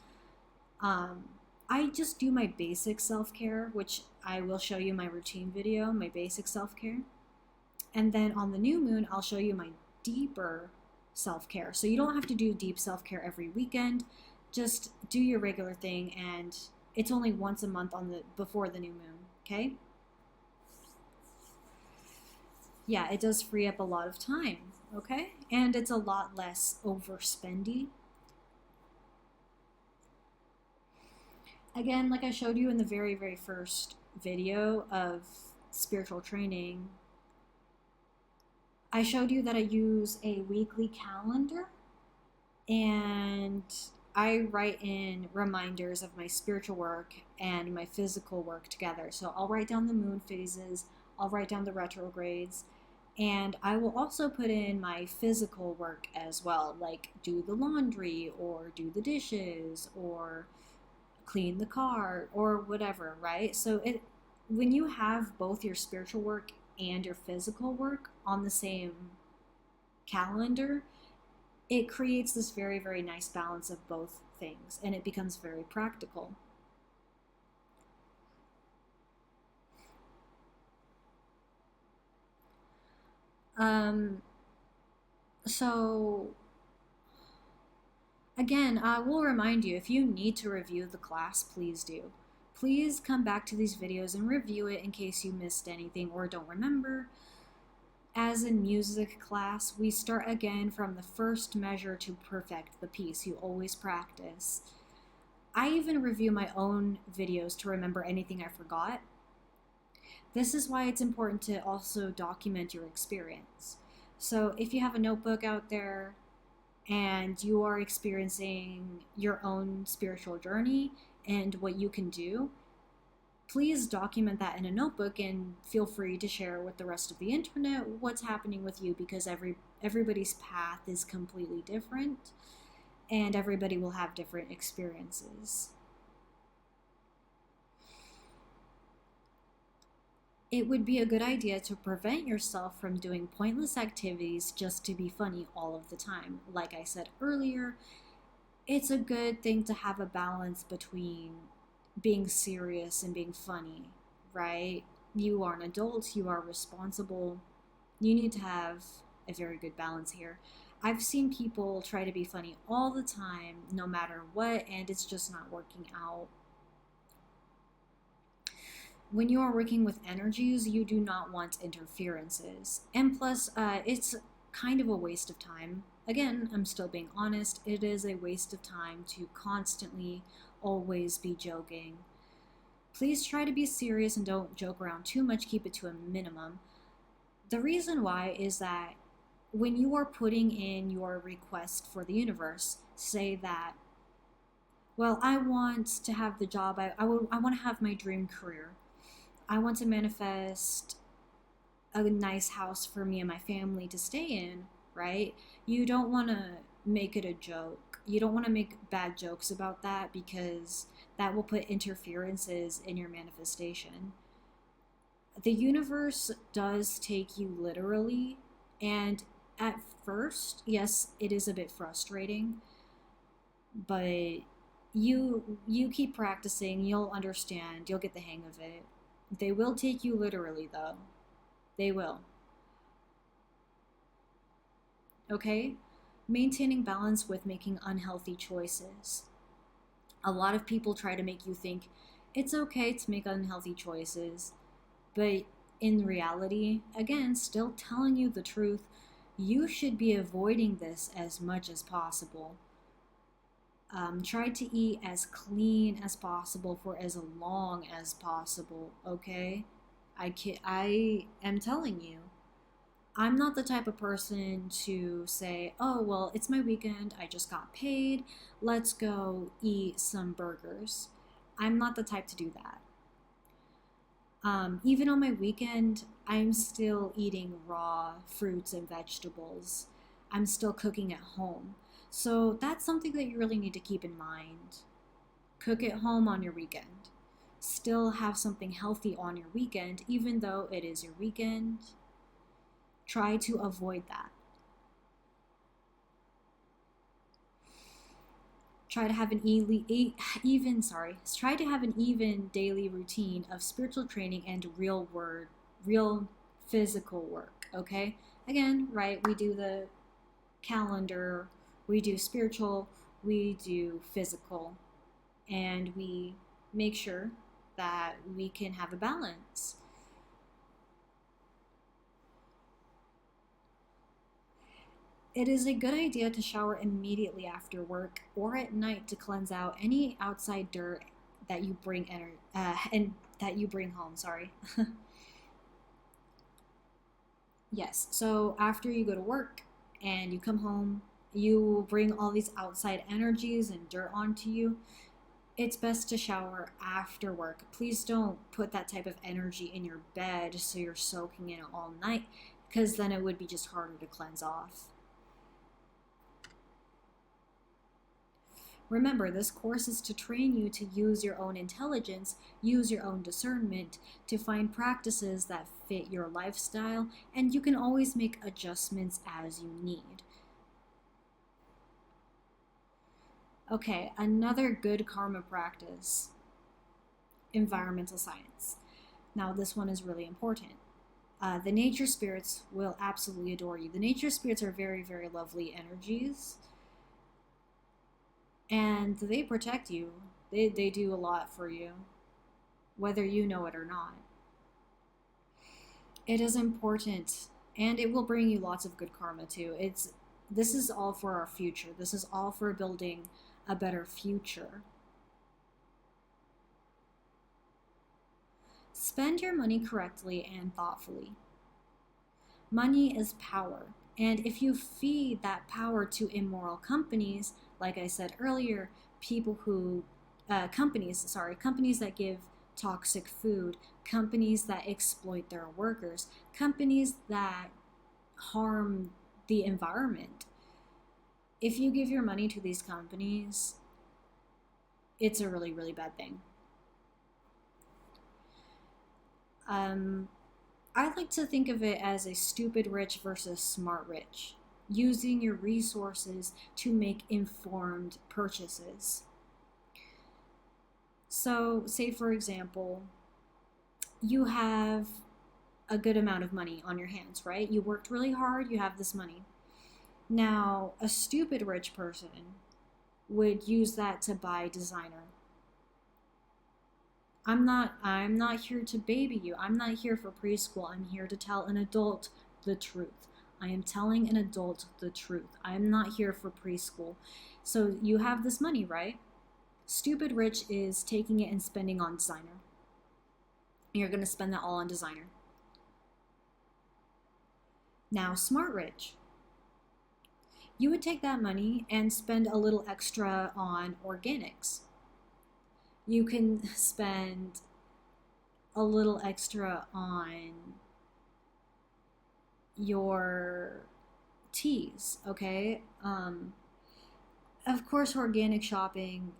I just do my basic self-care, which I will show you my routine video, my basic self-care. And then on the new moon, I'll show you my deeper self-care. So you don't have to do deep self-care every weekend. Just do your regular thing, and it's only once a month before the new moon, okay? Yeah, it does free up a lot of time, okay? And it's a lot less overspendy. Again, like I showed you in the very, very first video of spiritual training, I showed you that I use a weekly calendar, And I write in reminders of my spiritual work and my physical work together. So I'll write down the moon phases, I'll write down the retrogrades, and I will also put in my physical work as well, like do the laundry or do the dishes or clean the car or whatever, right? So it when you have both your spiritual work and your physical work on the same calendar, it creates this very, very nice balance of both things and it becomes very practical. Um, so, again, I will remind you if you need to review the class, please do. Please come back to these videos and review it in case you missed anything or don't remember. As in music class, we start again from the first measure to perfect the piece. You always practice. I even review my own videos to remember anything I forgot. This is why it's important to also document your experience. So if you have a notebook out there and you are experiencing your own spiritual journey and what you can do, please document that in a notebook and feel free to share with the rest of the internet what's happening with you, because everybody's path is completely different and everybody will have different experiences. It would be a good idea to prevent yourself from doing pointless activities just to be funny all of the time. Like I said earlier, it's a good thing to have a balance between being serious and being funny, right? You are an adult, you are responsible. You need to have a very good balance here. I've seen people try to be funny all the time, no matter what, and it's just not working out. When you are working with energies, you do not want interferences. And plus, it's kind of a waste of time. Again, I'm still being honest, it is a waste of time to constantly always be joking. Please try to be serious and don't joke around too much, keep it to a minimum. The reason why is that when you are putting in your request for the universe, say that, well, I want to have the job, I want to have my dream career. I want to manifest a nice house for me and my family to stay in, right? You don't want to make it a joke. You don't want to make bad jokes about that because that will put interferences in your manifestation. The universe does take you literally, and at first, yes, it is a bit frustrating, but you keep practicing, you'll understand, you'll get the hang of it. They will take you literally, though. They will. Okay? Maintaining balance with making unhealthy choices. A lot of people try to make you think it's okay to make unhealthy choices, but in reality, again, still telling you the truth, you should be avoiding this as much as possible. Try to eat as clean as possible for as long as possible, okay? I am telling you. I'm not the type of person to say, oh, well, it's my weekend, I just got paid, let's go eat some burgers. I'm not the type to do that. Even on my weekend, I'm still eating raw fruits and vegetables. I'm still cooking at home. So that's something that you really need to keep in mind. Cook at home on your weekend. Still have something healthy on your weekend, even though it is your weekend. Try to avoid that. Try to have an try to have an even daily routine of spiritual training and real physical work, okay? Again, right, we do the calendar, we do spiritual, we do physical, and we make sure that we can have a balance. It is a good idea to shower immediately after work or at night to cleanse out any outside dirt that you bring and that you bring home. Sorry. Yes. So after you go to work and you come home, you bring all these outside energies and dirt onto you, it's best to shower after work. Please don't put that type of energy in your bed so you're soaking in it all night, because then it would be just harder to cleanse off. Remember, this course is to train you to use your own intelligence, use your own discernment, to find practices that fit your lifestyle, and you can always make adjustments as you need. Okay, another good karma practice, environmental science. Now, this one is really important. The nature spirits will absolutely adore you. The nature spirits are very, very lovely energies, and they protect you. They do a lot for you, whether you know it or not. It is important, and it will bring you lots of good karma too. This is all for our future. This is all for building a better future. Spend your money correctly and thoughtfully. Money is power, and if you feed that power to immoral companies, like I said earlier, companies that give toxic food, companies that exploit their workers, companies that harm the environment. If you give your money to these companies, it's a really, really bad thing. I like to think of it as a stupid rich versus smart rich, using your resources to make informed purchases. So, say for example, you have a good amount of money on your hands, right? You worked really hard, you have this money. Now, a stupid rich person would use that to buy designer. I'm not here to baby you. I'm not here for preschool. I'm here to tell an adult the truth. I am telling an adult the truth. I am not here for preschool. So you have this money, right? Stupid rich is taking it and spending on designer. You're going to spend that all on designer. Now, smart rich, you would take that money and spend a little extra on organics. You can spend a little extra on your teas, okay? Of course, organic shopping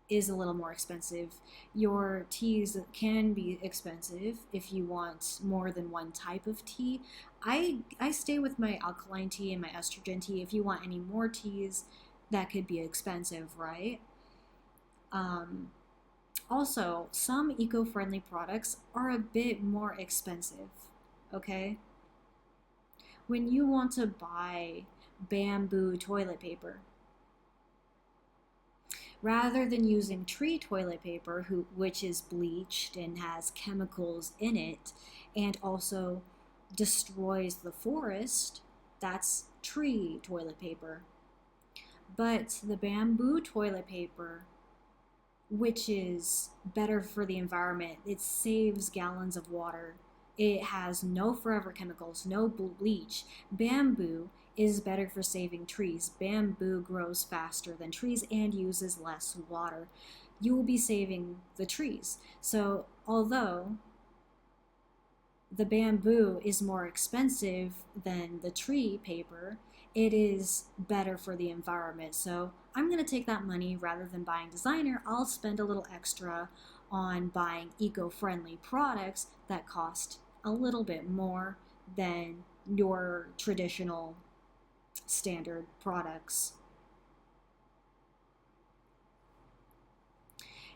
is a little more expensive. Your teas can be expensive if you want more than one type of tea. I stay with my alkaline tea and my estrogen tea. If you want any more teas, that could be expensive, right? Also, some eco-friendly products are a bit more expensive, okay? When you want to buy bamboo toilet paper, rather than using tree toilet paper, which is bleached and has chemicals in it and also destroys the forest, that's tree toilet paper. But the bamboo toilet paper, which is better for the environment, it saves gallons of water. It has no forever chemicals, no bleach. Bamboo is better for saving trees. Bamboo grows faster than trees and uses less water. You will be saving the trees. So, although the bamboo is more expensive than the tree paper, it is better for the environment. So, I'm going to take that money rather than buying designer. I'll spend a little extra on buying eco-friendly products that cost a little bit more than your traditional standard products.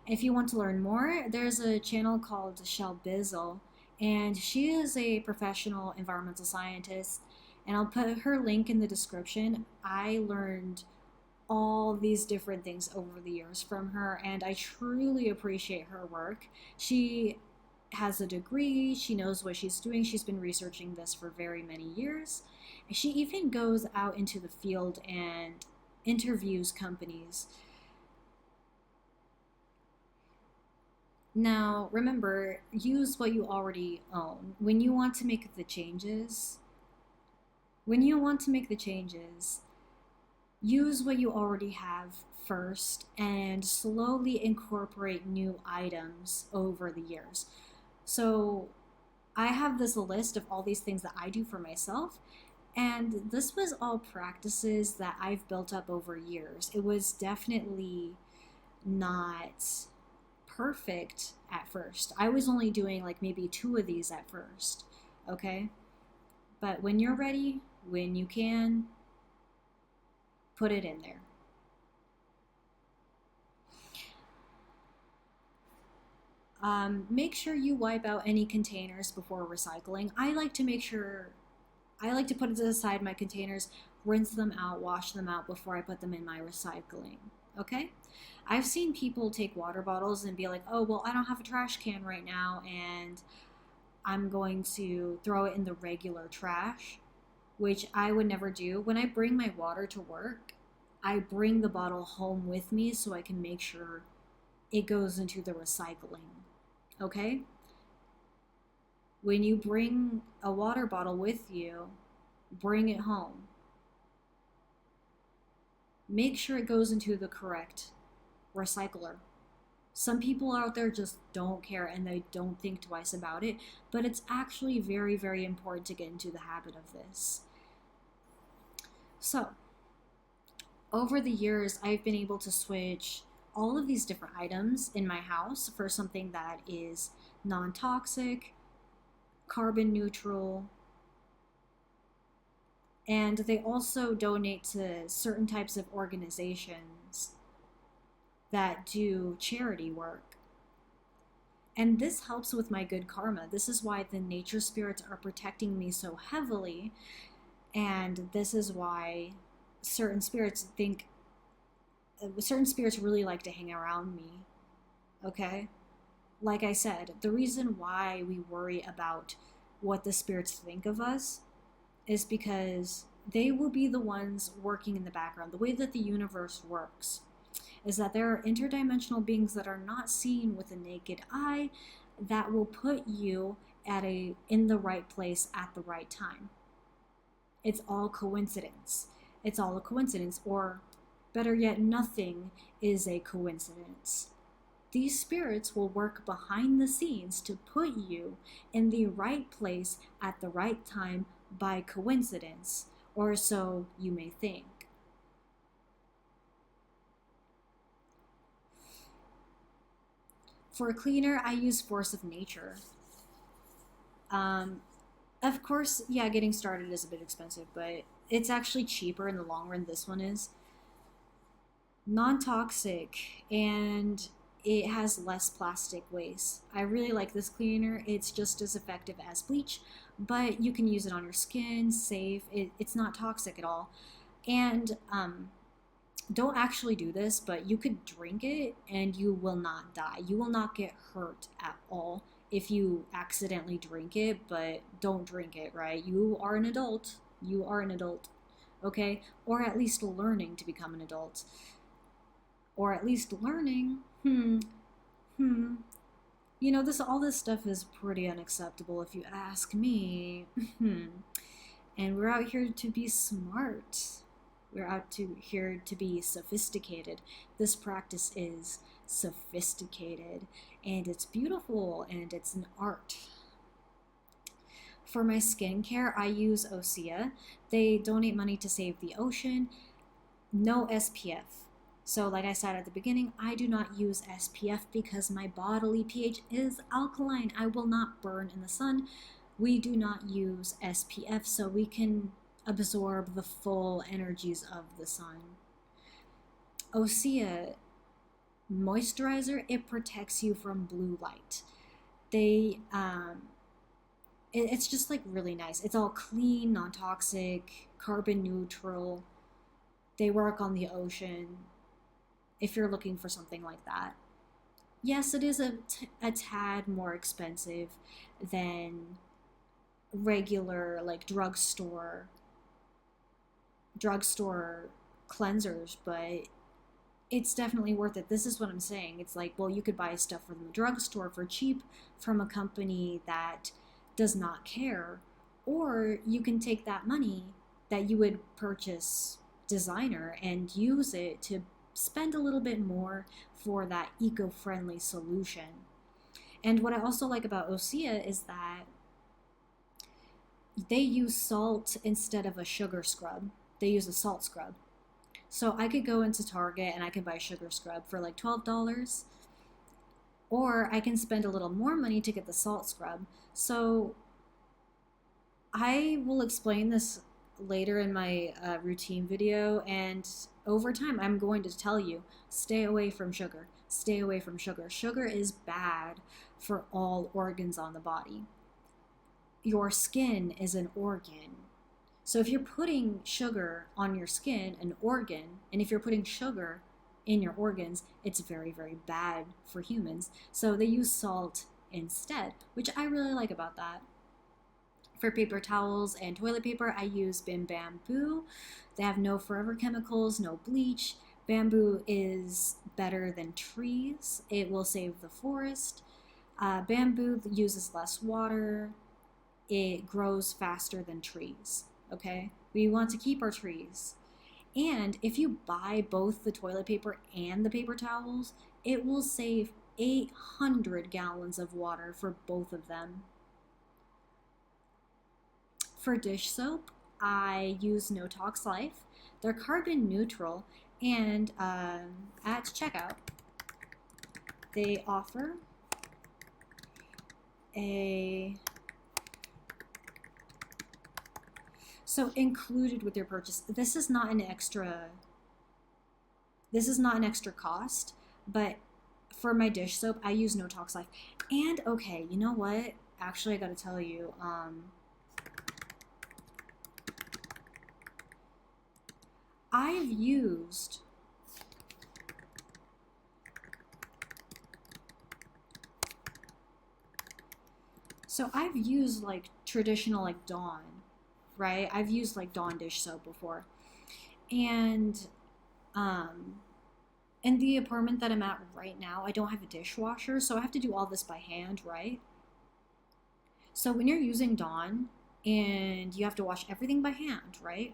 If you want to learn more, there's a channel called Shell Bizzle, and she is a professional environmental scientist, and I'll put her link in the description. I learned all these different things over the years from her, and I truly appreciate her work. She has a degree, she knows what she's doing, she's been researching this for very many years. She even goes out into the field and interviews companies. Now, remember, use what you already own. When you want to make the changes, use what you already have first and slowly incorporate new items over the years. So I have this list of all these things that I do for myself, and this was all practices that I've built up over years. It was definitely not perfect at first. I was only doing like maybe 2 of these at first, okay? But when you're ready, when you can, put it in there. Make sure you wipe out any containers before recycling. I like to put aside my containers, rinse them out, wash them out before I put them in my recycling. Okay? I've seen people take water bottles and be like, oh, well, I don't have a trash can right now, and I'm going to throw it in the regular trash, which I would never do. When I bring my water to work, I bring the bottle home with me so I can make sure it goes into the recycling. Okay? When you bring a water bottle with you, bring it home. Make sure it goes into the correct recycler. Some people out there just don't care and they don't think twice about it, but it's actually very, very important to get into the habit of this. So, over the years, I've been able to switch all of these different items in my house for something that is non-toxic, carbon neutral, and they also donate to certain types of organizations that do charity work. And this helps with my good karma. This is why the nature spirits are protecting me so heavily, and this is why certain spirits really like to hang around me. Okay? Like I said, the reason why we worry about what the spirits think of us is because they will be the ones working in the background. The way that the universe works is that there are interdimensional beings that are not seen with the naked eye that will put you in the right place at the right time. It's all coincidence. It's all a coincidence, or better yet, nothing is a coincidence. These spirits will work behind the scenes to put you in the right place at the right time by coincidence, or so you may think. For a cleaner, I use Force of Nature. Of course, yeah, getting started is a bit expensive, but it's actually cheaper in the long run. This one is non-toxic and it has less plastic waste. I really like this cleaner. It's just as effective as bleach, but you can use it on your skin, safe. It's not toxic at all. And don't actually do this, but you could drink it and you will not die. You will not get hurt at all if you accidentally drink it, but don't drink it, right? You are an adult. You are an adult, okay? Or at least learning to become an adult. Or at least learning, you know, all this stuff is pretty unacceptable if you ask me. And we're out here to be smart. We're here to be sophisticated. This practice is sophisticated, and it's beautiful, and it's an art. For my skincare, I use Osea. They donate money to save the ocean. No SPF. So like I said at the beginning, I do not use SPF because my bodily pH is alkaline. I will not burn in the sun. We do not use SPF so we can absorb the full energies of the sun. Osea moisturizer, it protects you from blue light. It's just like really nice. It's all clean, non-toxic, carbon neutral. They work on the ocean. If you're looking for something like that. Yes, it is a tad more expensive than regular like drugstore cleansers, but it's definitely worth it. This is what I'm saying. It's like, well, you could buy stuff from the drugstore for cheap from a company that does not care, or you can take that money that you would purchase designer and use it to spend a little bit more for that eco-friendly solution. And what I also like about Osea is that they use salt instead of a sugar scrub. They use a salt scrub. So I could go into Target and I can buy a sugar scrub for like $12, or I can spend a little more money to get the salt scrub. So I will explain this later in my routine video, and over time I'm going to tell you, stay away from sugar. Stay away from sugar. Sugar is bad for all organs on the body. Your skin is an organ. So if you're putting sugar on your skin, an organ, and if you're putting sugar in your organs, it's very, very bad for humans. So they use salt instead, which I really like about that. For paper towels and toilet paper, I use Bim Bamboo. They have no forever chemicals, no bleach. Bamboo is better than trees. It will save the forest. Bamboo uses less water. It grows faster than trees, okay? We want to keep our trees. And if you buy both the toilet paper and the paper towels, it will save 800 gallons of water for both of them. For dish soap, I use No Tox Life. They're carbon neutral, and at checkout, they offer so included with your purchase, this is not an extra cost, but for my dish soap, I use No Tox Life. And okay, you know what? Actually, I gotta tell you, I've used like traditional like Dawn, right? I've used like Dawn dish soap before. And in the apartment that I'm at right now, I don't have a dishwasher, so I have to do all this by hand, right? So when you're using Dawn and you have to wash everything by hand, right?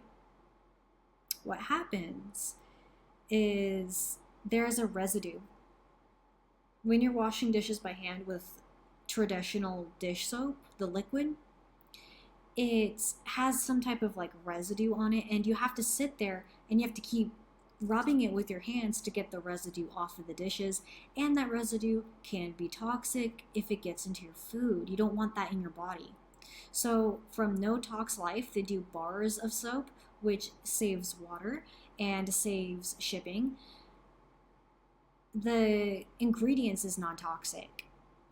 What happens is there's a residue. When you're washing dishes by hand with traditional dish soap, the liquid, it has some type of like residue on it, and you have to sit there and you have to keep rubbing it with your hands to get the residue off of the dishes, and that residue can be toxic if it gets into your food. You don't want that in your body. So from No Tox Life, they do bars of soap, which saves water and saves shipping. The ingredients is non-toxic.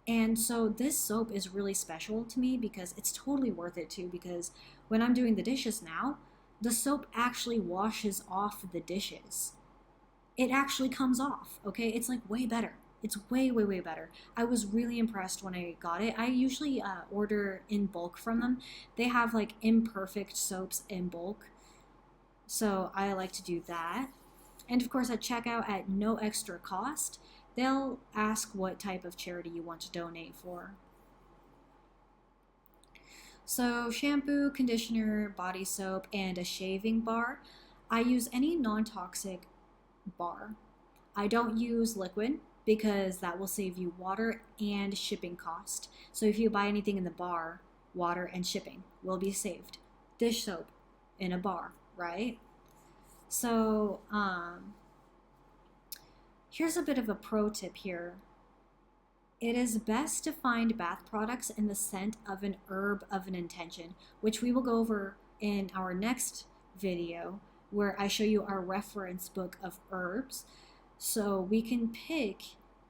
And so this soap is really special to me because it's totally worth it too, because when I'm doing the dishes now, the soap actually washes off the dishes. It actually comes off, okay? It's like way better. It's way, way, way better. I was really impressed when I got it. I usually order in bulk from them. They have like imperfect soaps in bulk, so I like to do that. And of course, at checkout, at no extra cost, they'll ask what type of charity you want to donate for. So shampoo, conditioner, body soap, and a shaving bar. I use any non-toxic bar. I don't use liquid because that will save you water and shipping cost. So if you buy anything in the bar, water and shipping will be saved. Dish soap in a bar, right? So here's a bit of a pro tip here. It is best to find bath products in the scent of an herb of an intention, which we will go over in our next video, where I show you our reference book of herbs, so we can pick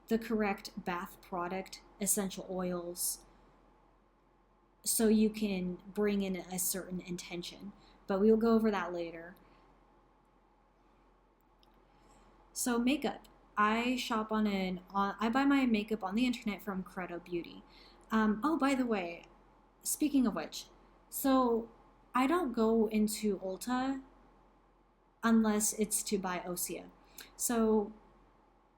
the correct bath product, essential oils, so you can bring in a certain intention. But we will go over that later. So makeup. I shop I buy my makeup on the internet from Credo Beauty. Oh, by the way, speaking of which, so I don't go into Ulta unless it's to buy Osea. So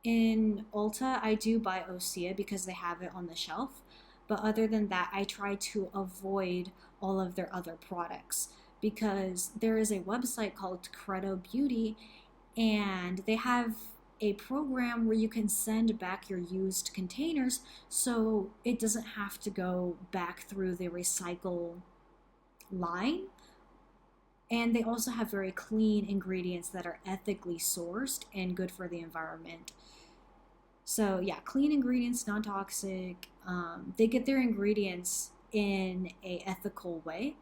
in Ulta, I do buy Osea because they have it on the shelf. But other than that, I try to avoid all of their other products because there is a website called Credo Beauty, and they have a program where you can send back your used containers so it doesn't have to go back through the recycle line. And they also have very clean ingredients that are ethically sourced and good for the environment. So yeah, clean ingredients, non-toxic. They get their ingredients in a ethical way.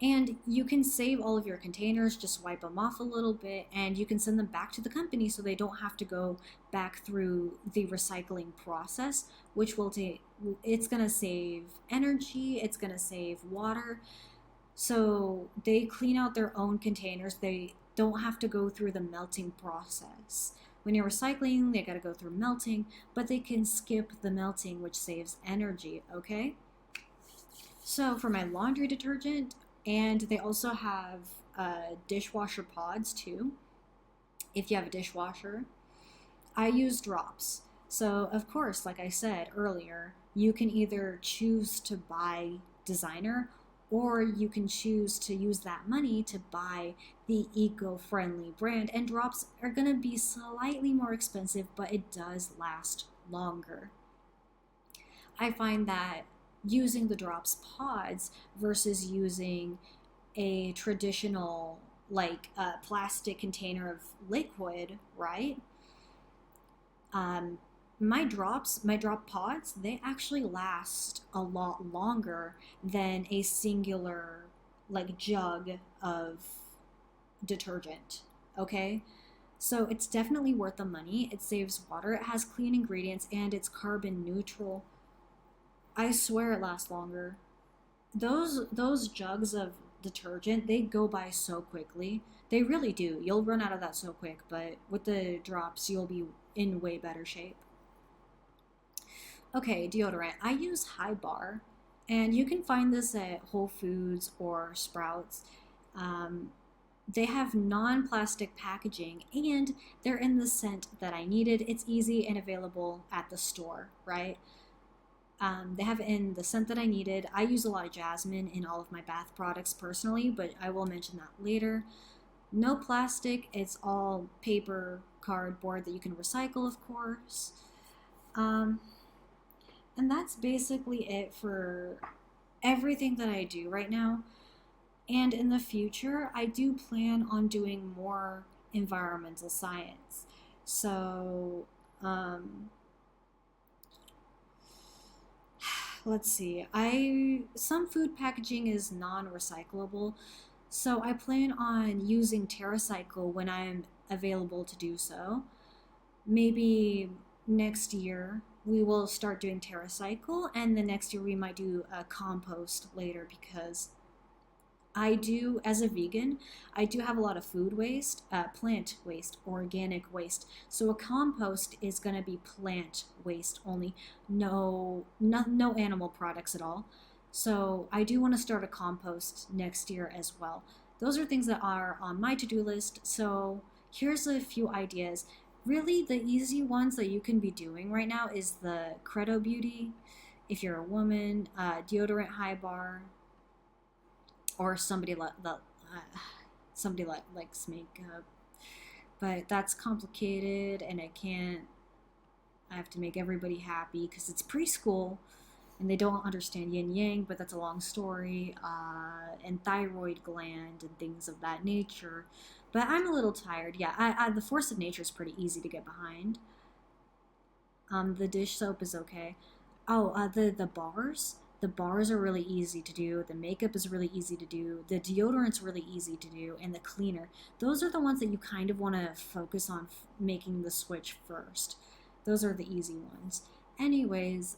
And you can save all of your containers, just wipe them off a little bit, and you can send them back to the company so they don't have to go back through the recycling process, which will take, it's going to save energy, it's going to save water. So they clean out their own containers. They don't have to go through the melting process. When you're recycling, they got to go through melting, but they can skip the melting, which saves energy, okay? So for my laundry detergent, and they also have dishwasher pods too, if you have a dishwasher. I use drops. So, of course, like I said earlier, you can either choose to buy designer or you can choose to use that money to buy the eco-friendly brand. And drops are going to be slightly more expensive, but it does last longer. I find that using the drops pods versus using a traditional like a plastic container of liquid, right? My drop pods, they actually last a lot longer than a singular like jug of detergent. Okay, so it's definitely worth the money. It saves water, it has clean ingredients, and it's carbon neutral. I swear it lasts longer. Those jugs of detergent, they go by so quickly. They really do. You'll run out of that so quick, but with the drops, you'll be in way better shape. Okay, deodorant. I use High Bar, and you can find this at Whole Foods or Sprouts. Um, they have non-plastic packaging, and they're in the scent that I needed. It's easy and available at the store, right? They have it in the scent that I needed. I use a lot of jasmine in all of my bath products personally, but I will mention that later. No plastic, it's all paper, cardboard that you can recycle, of course. Um, and that's basically it for everything that I do right now. And in the future, I do plan on doing more environmental science. So, let's see. I some food packaging is non-recyclable, so I plan on using TerraCycle when I'm available to do so. Maybe next year we will start doing TerraCycle, and the next year we might do a compost later because I do, as a vegan, I do have a lot of food waste, plant waste, organic waste. So a compost is going to be plant waste only, no animal products at all. So I do want to start a compost next year as well. Those are things that are on my to-do list. So here's a few ideas. Really, the easy ones that you can be doing right now is the Credo Beauty, if you're a woman, deodorant High Bar, or somebody that likes makeup, but that's complicated, and I have to make everybody happy because it's preschool and they don't understand yin yang, but that's a long story, and thyroid gland and things of that nature. But I'm a little tired. Yeah, the force of nature is pretty easy to get behind. The dish soap is okay. Oh, the bars. The bars are really easy to do. The makeup is really easy to do. The deodorant's really easy to do, and the cleaner. Those are the ones that you kind of want to focus on making the switch first. Those are the easy ones. Anyways,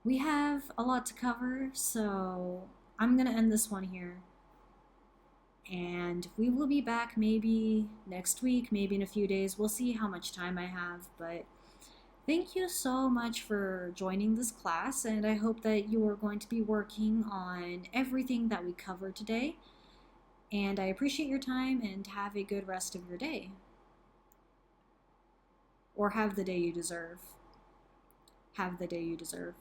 we have a lot to cover, so I'm gonna end this one here. And we will be back maybe next week, maybe in a few days. We'll see how much time I have, but thank you so much for joining this class, and I hope that you are going to be working on everything that we covered today. And I appreciate your time, and have a good rest of your day. Or have the day you deserve. Have the day you deserve.